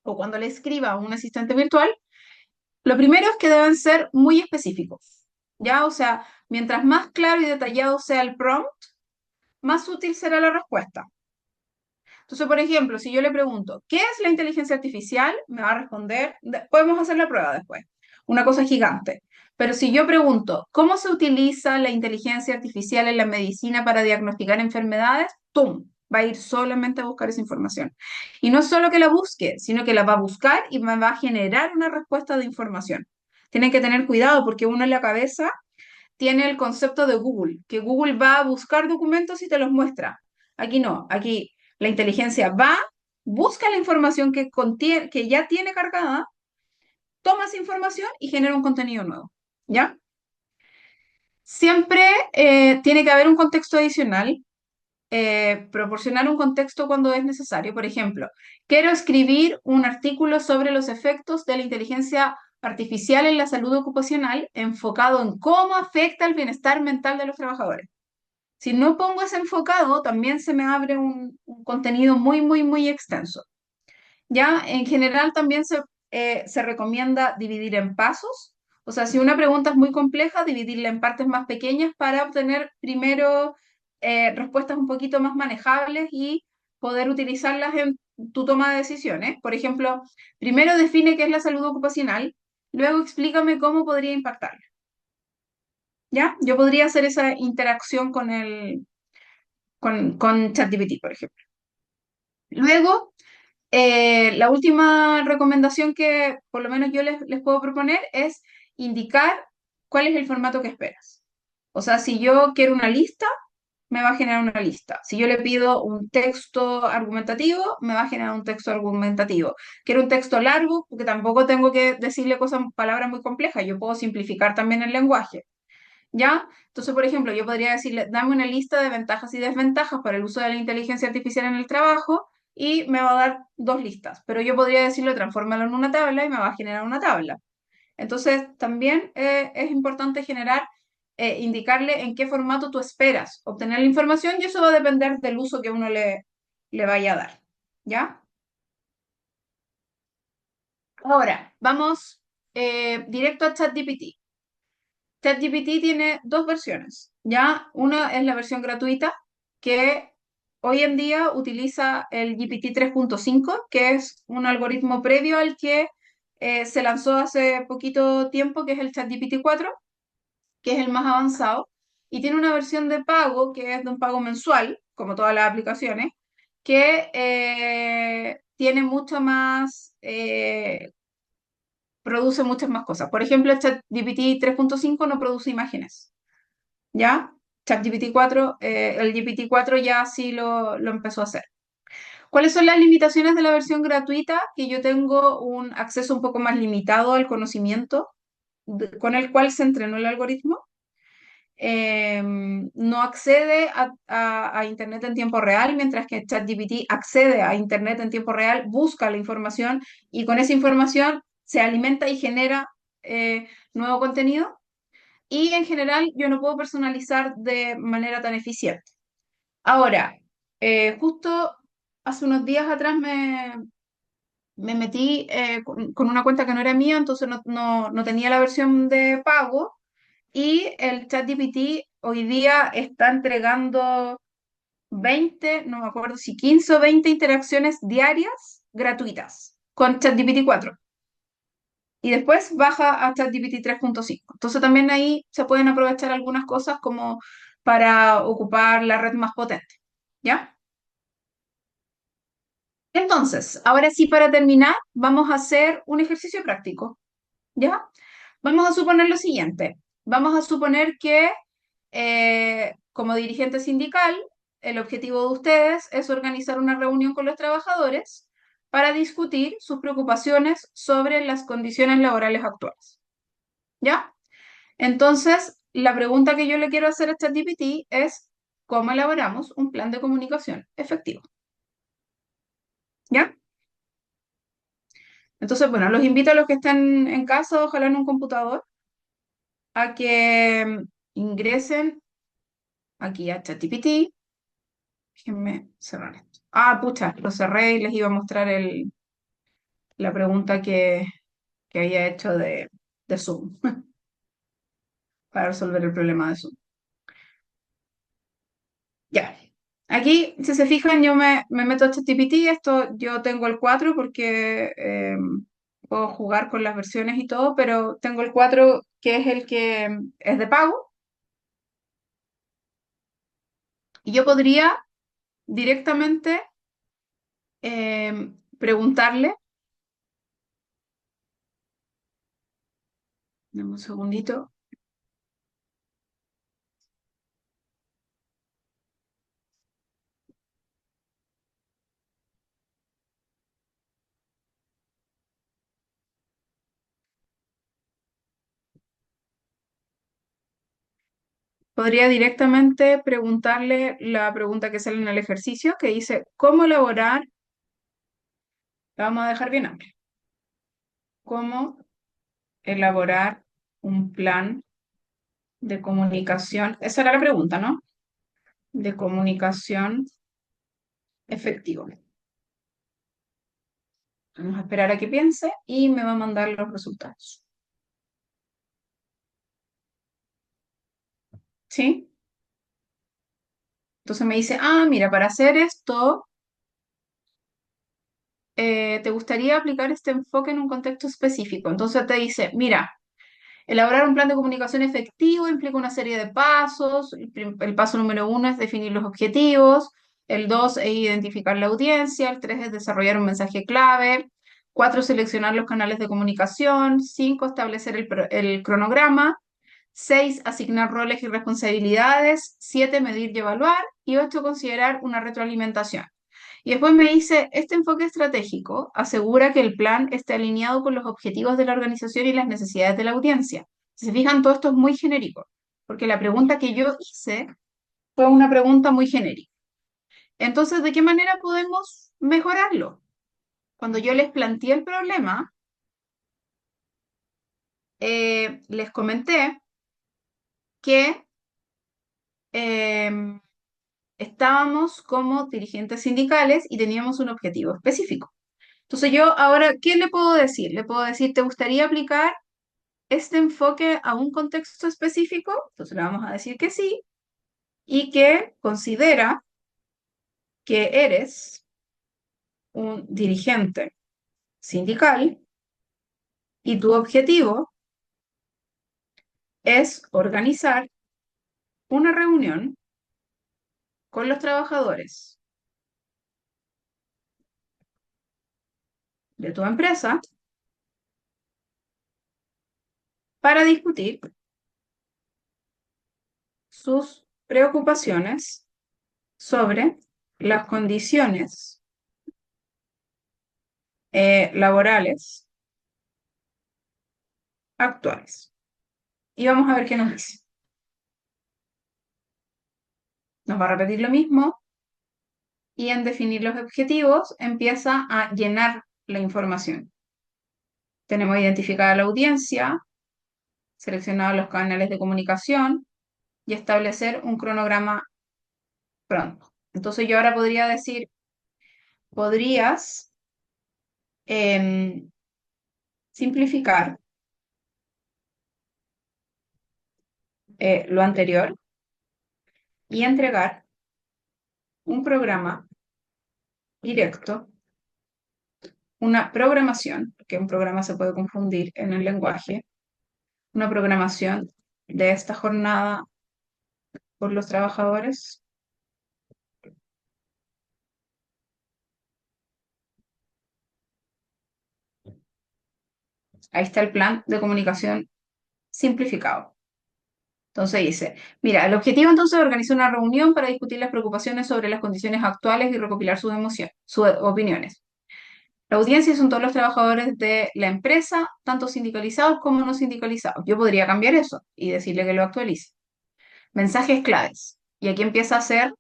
o cuando le escriba a un asistente virtual? Lo primero es que deben ser muy específicos, ¿ya? O sea, mientras más claro y detallado sea el prompt, más útil será la respuesta. Entonces, por ejemplo, si yo le pregunto, ¿qué es la inteligencia artificial? Me va a responder, podemos hacer la prueba después, una cosa gigante. Pero si yo pregunto, ¿cómo se utiliza la inteligencia artificial en la medicina para diagnosticar enfermedades? ¡Tum! Va a ir solamente a buscar esa información. Y no solo que la busque, sino que la va a buscar y me va a generar una respuesta de información. Tienen que tener cuidado porque uno en la cabeza tiene el concepto de Google, que Google va a buscar documentos y te los muestra. Aquí no, aquí la inteligencia va, busca la información que contiene, que ya tiene cargada, toma esa información y genera un contenido nuevo. ¿Ya? Siempre tiene que haber un contexto adicional, proporcionar un contexto cuando es necesario. Por ejemplo, quiero escribir un artículo sobre los efectos de la inteligencia artificial en la salud ocupacional enfocado en cómo afecta el bienestar mental de los trabajadores. Si no pongo ese enfocado, también se me abre un contenido muy, muy, muy extenso. Ya, en general también se recomienda dividir en pasos. O sea, si una pregunta es muy compleja, dividirla en partes más pequeñas para obtener primero respuestas un poquito más manejables y poder utilizarlas en tu toma de decisiones. Por ejemplo, primero define qué es la salud ocupacional, luego explícame cómo podría impactarla. ¿Ya? Yo podría hacer esa interacción con ChatGPT, por ejemplo. Luego, la última recomendación que por lo menos yo les puedo proponer es indicar cuál es el formato que esperas. O sea, si yo quiero una lista, me va a generar una lista. Si yo le pido un texto argumentativo, me va a generar un texto argumentativo. Quiero un texto largo, porque tampoco tengo que decirle cosas, palabras muy complejas. Yo puedo simplificar también el lenguaje. ¿Ya? Entonces, por ejemplo, yo podría decirle, dame una lista de ventajas y desventajas para el uso de la inteligencia artificial en el trabajo y me va a dar 2 listas, pero yo podría decirle, transfórmalo en una tabla y me va a generar una tabla. Entonces, también es importante indicarle en qué formato tú esperas obtener la información y eso va a depender del uso que uno le vaya a dar. ¿Ya? Ahora, vamos directo a ChatGPT. ChatGPT tiene 2 versiones, ¿ya? Una es la versión gratuita, que hoy en día utiliza el GPT 3.5, que es un algoritmo previo al que se lanzó hace poquito tiempo, que es el ChatGPT 4, que es el más avanzado, y tiene una versión de pago, que es de un pago mensual, como todas las aplicaciones, que tiene mucho más, produce muchas más cosas. Por ejemplo, el ChatGPT 3.5 no produce imágenes, ¿ya? ChatGPT 4, el GPT 4 ya sí lo empezó a hacer. ¿Cuáles son las limitaciones de la versión gratuita? Que yo tengo un acceso un poco más limitado al conocimiento con el cual se entrenó el algoritmo. No accede a Internet en tiempo real, mientras que ChatGPT accede a Internet en tiempo real, busca la información y con esa información se alimenta y genera nuevo contenido. Y en general yo no puedo personalizar de manera tan eficiente. Ahora, justo hace unos días atrás me metí con una cuenta que no era mía, entonces no tenía la versión de pago y el ChatGPT hoy día está entregando 20, no me acuerdo si 15 o 20 interacciones diarias gratuitas con ChatGPT 4 y después baja a ChatGPT 3.5. Entonces también ahí se pueden aprovechar algunas cosas como para ocupar la red más potente, ¿ya? Entonces, ahora sí, para terminar, vamos a hacer un ejercicio práctico, ¿ya? Vamos a suponer lo siguiente. Vamos a suponer que como dirigente sindical, el objetivo de ustedes es organizar una reunión con los trabajadores para discutir sus preocupaciones sobre las condiciones laborales actuales, ¿ya? Entonces, la pregunta que yo le quiero hacer a ChatGPT es, ¿cómo elaboramos un plan de comunicación efectivo? ¿Ya? Entonces, bueno, los invito a los que están en casa, ojalá en un computador, a que ingresen aquí a ChatGPT. Déjenme cerrar esto. Ah, pucha, lo cerré y les iba a mostrar la pregunta que había hecho de Zoom para resolver el problema de Zoom. Ya. Aquí, si se fijan, yo me meto a ChatGPT. Esto yo tengo el 4 porque puedo jugar con las versiones y todo, pero tengo el 4 que es el que es de pago. Y yo podría directamente preguntarle, dame un segundito. Podría directamente preguntarle la pregunta que sale en el ejercicio, que dice, ¿cómo elaborar? La vamos a dejar bien amplia. ¿Cómo elaborar un plan de comunicación? Esa era la pregunta, ¿no? De comunicación efectivo. Vamos a esperar a que piense y me va a mandar los resultados. ¿Sí? Entonces me dice, ah, mira, para hacer esto, ¿te gustaría aplicar este enfoque en un contexto específico? Entonces te dice, mira, elaborar un plan de comunicación efectivo implica una serie de pasos. El paso número 1 es definir los objetivos. El 2 es identificar la audiencia. El 3 es desarrollar un mensaje clave. 4, seleccionar los canales de comunicación. 5, establecer el cronograma. 6, asignar roles y responsabilidades. 7, medir y evaluar. Y 8, considerar una retroalimentación. Y después me dice, este enfoque estratégico asegura que el plan esté alineado con los objetivos de la organización y las necesidades de la audiencia. Si se fijan, todo esto es muy genérico, porque la pregunta que yo hice fue una pregunta muy genérica. Entonces, ¿de qué manera podemos mejorarlo? Cuando yo les planteé el problema, les comenté que eh, estábamos como dirigentes sindicales y teníamos un objetivo específico. Entonces yo ahora, ¿qué le puedo decir? Le puedo decir, ¿te gustaría aplicar este enfoque a un contexto específico? Entonces le vamos a decir que sí y que considera que eres un dirigente sindical y tu objetivo es organizar una reunión con los trabajadores de tu empresa para discutir sus preocupaciones sobre las condiciones laborales actuales. Y vamos a ver qué nos dice. Nos va a repetir lo mismo y en definir los objetivos empieza a llenar la información. Tenemos identificada la audiencia, seleccionados los canales de comunicación y establecer un cronograma pronto. Entonces yo ahora podría decir, podrías simplificar lo anterior y entregar un programa directo, una programación, que un programa se puede confundir en el lenguaje, una programación de esta jornada por los trabajadores. Ahí está el plan de comunicación simplificado. Entonces dice, mira, el objetivo entonces es organizar una reunión para discutir las preocupaciones sobre las condiciones actuales y recopilar sus emociones, sus opiniones. La audiencia son todos los trabajadores de la empresa, tanto sindicalizados como no sindicalizados. Yo podría cambiar eso y decirle que lo actualice. Mensajes claves. Y aquí empieza a hacer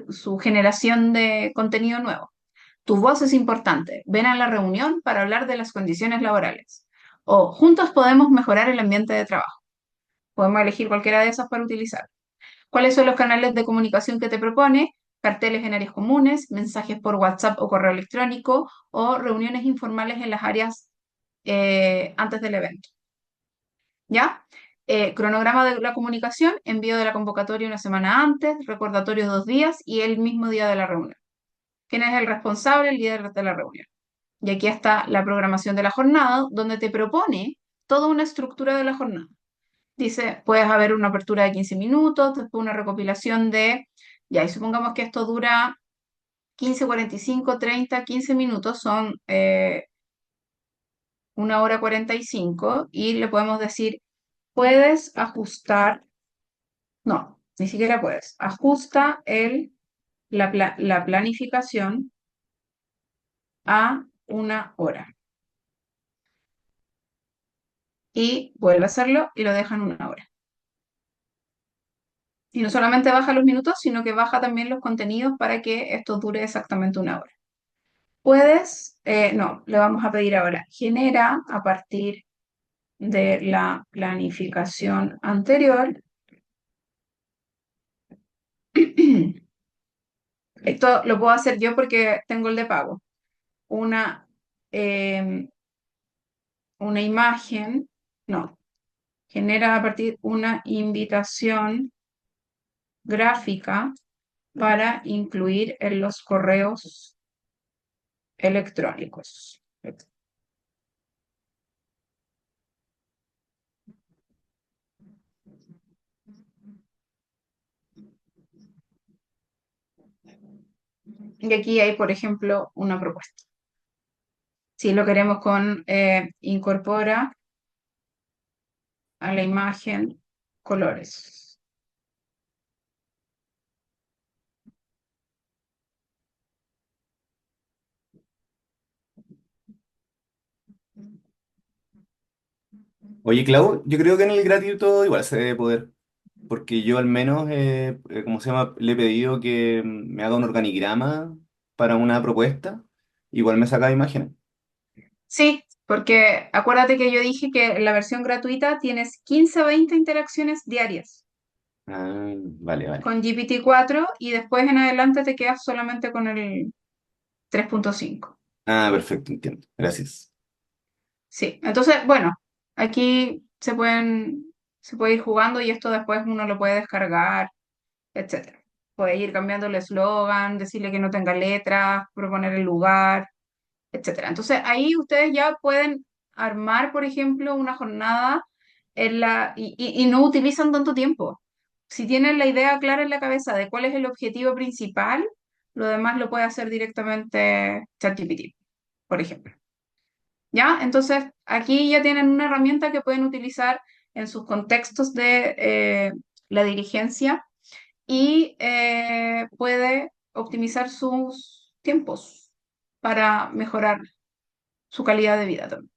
su generación de contenido nuevo. Tu voz es importante. Ven a la reunión para hablar de las condiciones laborales. O juntos podemos mejorar el ambiente de trabajo. Podemos elegir cualquiera de esas para utilizar. ¿Cuáles son los canales de comunicación que te propone? Carteles en áreas comunes, mensajes por WhatsApp o correo electrónico o reuniones informales en las áreas antes del evento. ¿Ya? Cronograma de la comunicación, envío de la convocatoria una semana antes, recordatorio 2 días y el mismo día de la reunión. ¿Quién es el responsable? El líder de la reunión. Y aquí está la programación de la jornada, donde te propone toda una estructura de la jornada. Dice, puedes haber una apertura de 15 minutos, después una recopilación de, ya, y supongamos que esto dura 15, 45, 30, 15 minutos, son 1 hora 45, y le podemos decir, puedes ajustar, no, ni siquiera puedes, ajusta la planificación a 1 hora. Y vuelve a hacerlo y lo deja en 1 hora. Y no solamente baja los minutos, sino que baja también los contenidos para que esto dure exactamente 1 hora. Puedes, no, le vamos a pedir ahora, genera a partir de la planificación anterior. Esto lo puedo hacer yo porque tengo el de pago. Una, una imagen, no, genera a partir una invitación gráfica para incluir en los correos electrónicos. Y aquí hay, por ejemplo, una propuesta. Si lo queremos con incorpora a la imagen colores. Oye, Clau, yo creo que en el gratuito igual se debe poder, porque yo al menos, ¿cómo se llama? Le he pedido que me haga un organigrama para una propuesta, igual me saca imágenes. Sí, porque acuérdate que yo dije que en la versión gratuita tienes 15 o 20 interacciones diarias Ah, vale, vale. con GPT-4 y después en adelante te quedas solamente con el 3.5. Ah, perfecto, entiendo. Gracias. Sí, entonces, bueno, aquí se puede ir jugando y esto después uno lo puede descargar, etcétera. Puedes ir cambiando el eslogan, decirle que no tenga letras, proponer el lugar, etcétera. Entonces ahí ustedes ya pueden armar, por ejemplo, una jornada y no utilizan tanto tiempo. Si tienen la idea clara en la cabeza de cuál es el objetivo principal, lo demás lo puede hacer directamente ChatGPT, por ejemplo. ¿Ya? Entonces aquí ya tienen una herramienta que pueden utilizar en sus contextos de la dirigencia y puede optimizar sus tiempos para mejorar su calidad de vida también.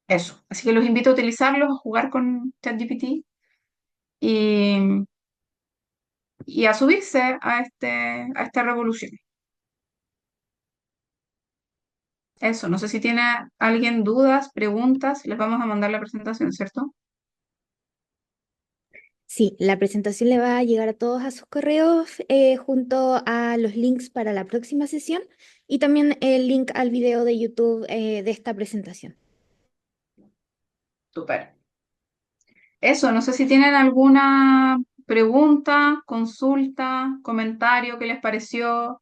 Eso. Así que los invito a utilizarlos, a jugar con ChatGPT y, y a subirse a esta revolución. Eso. No sé si tiene alguien dudas, preguntas. Les vamos a mandar la presentación, ¿cierto? Sí, la presentación le va a llegar a todos a sus correos junto a los links para la próxima sesión y también el link al video de YouTube de esta presentación. Súper. Eso. No sé si tienen alguna pregunta, consulta, comentario que les pareció.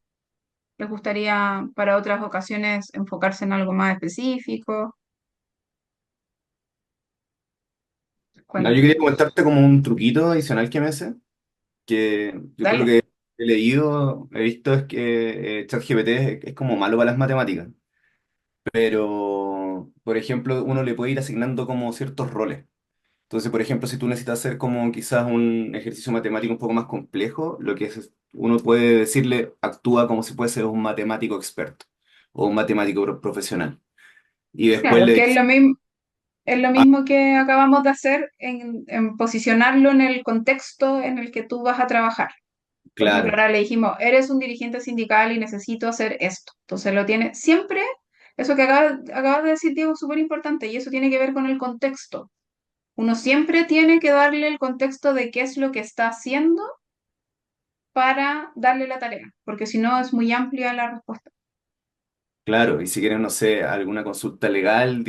¿Les gustaría para otras ocasiones enfocarse en algo más específico? No, yo Cuéntame. quería comentarte como un truquito adicional que me sé, que yo por lo Dale. que he leído, he visto es que ChatGPT es como malo para las matemáticas, pero por ejemplo uno le puede ir asignando como ciertos roles. Entonces, por ejemplo, si tú necesitas hacer como quizás un ejercicio matemático un poco más complejo, lo que es, uno puede decirle, actúa como si fuese un matemático experto o un matemático profesional. Y después Claro, le que dice, es lo ah, mismo que acabamos de hacer en posicionarlo en el contexto en el que tú vas a trabajar. Por ejemplo, claro, ahora le dijimos, eres un dirigente sindical y necesito hacer esto. Entonces lo tiene siempre, eso que acabas de decir, Diego, es súper importante y eso tiene que ver con el contexto. Uno siempre tiene que darle el contexto de qué es lo que está haciendo para darle la tarea, porque si no es muy amplia la respuesta. claro, y si quieres, no sé, alguna consulta legal,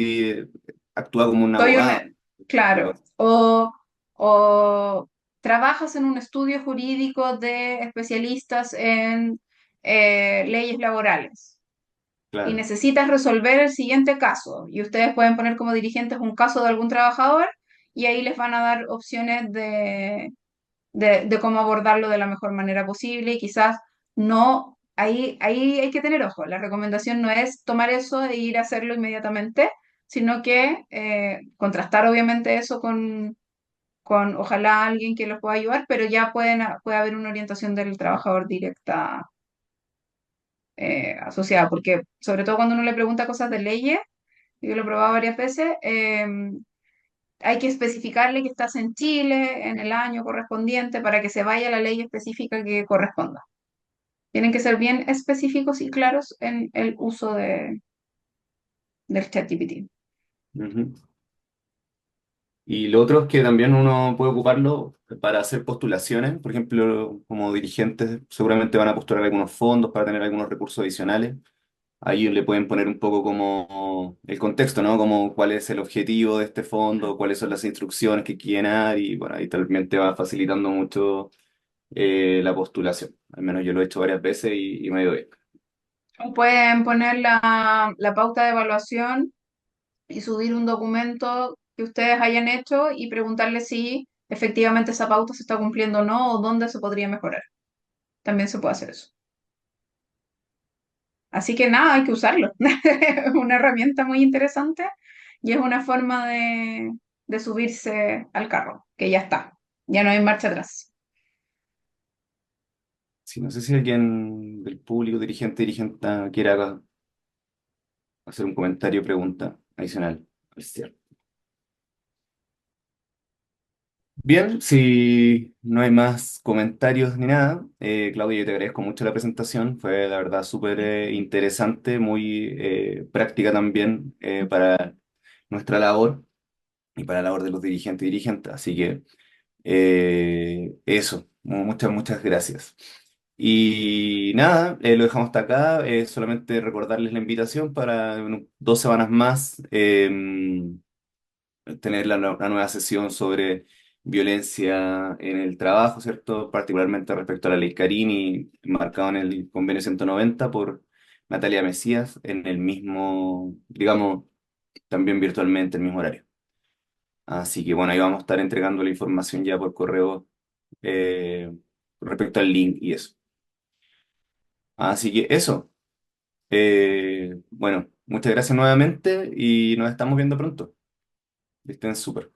actúa como un Soy un, abogado. Una claro, cosa. o trabajas en un estudio jurídico de especialistas en leyes laborales y Claro, necesitas resolver el siguiente caso y ustedes pueden poner como dirigentes un caso de algún trabajador y ahí les van a dar opciones de cómo abordarlo de la mejor manera posible y quizás no, ahí hay que tener ojo, la recomendación no es tomar eso e ir a hacerlo inmediatamente, sino que contrastar obviamente eso con ojalá alguien que los pueda ayudar, pero ya puede haber una orientación del trabajador directa asociada, porque sobre todo cuando uno le pregunta cosas de leyes, yo lo he probado varias veces, hay que especificarle que estás en Chile en el año correspondiente para que se vaya a la ley específica que corresponda. Tienen que ser bien específicos y claros en el uso del ChatGPT. ujú. Y lo otro es que también uno puede ocuparlo para hacer postulaciones. Por ejemplo, como dirigentes seguramente van a postular algunos fondos para tener algunos recursos adicionales. Ahí le pueden poner un poco como el contexto, ¿no? Como cuál es el objetivo de este fondo, cuáles son las instrucciones que quieren dar y bueno, ahí también te va facilitando mucho la postulación. Al menos yo lo he hecho varias veces y me ha ido bien. Pueden poner la pauta de evaluación y subir un documento que ustedes hayan hecho y preguntarle si efectivamente esa pauta se está cumpliendo o no o dónde se podría mejorar. También se puede hacer eso. Así que nada, hay que usarlo. Es una herramienta muy interesante y es una forma de subirse al carro, que ya está, ya no hay marcha atrás. Sí, no sé si alguien del público, dirigente, quiera hacer un comentario o pregunta adicional al cierre. Bien, si no hay más comentarios ni nada, Claudia, yo te agradezco mucho la presentación, fue la verdad súper interesante, muy práctica también para nuestra labor y para la labor de los dirigentes y dirigentes, así que eso, muchas gracias. Y nada, lo dejamos hasta acá, solamente recordarles la invitación para 2 semanas más tener la nueva sesión sobre violencia en el trabajo, ¿cierto? Particularmente respecto a la ley Carini, marcado en el convenio 190 por Natalia Mesías, en el mismo, digamos, también virtualmente, el mismo horario. Así que bueno, ahí vamos a estar entregando la información ya por correo eh, respecto al link y eso. Así que eso. Bueno, muchas gracias nuevamente y nos estamos viendo pronto. Que estén súper.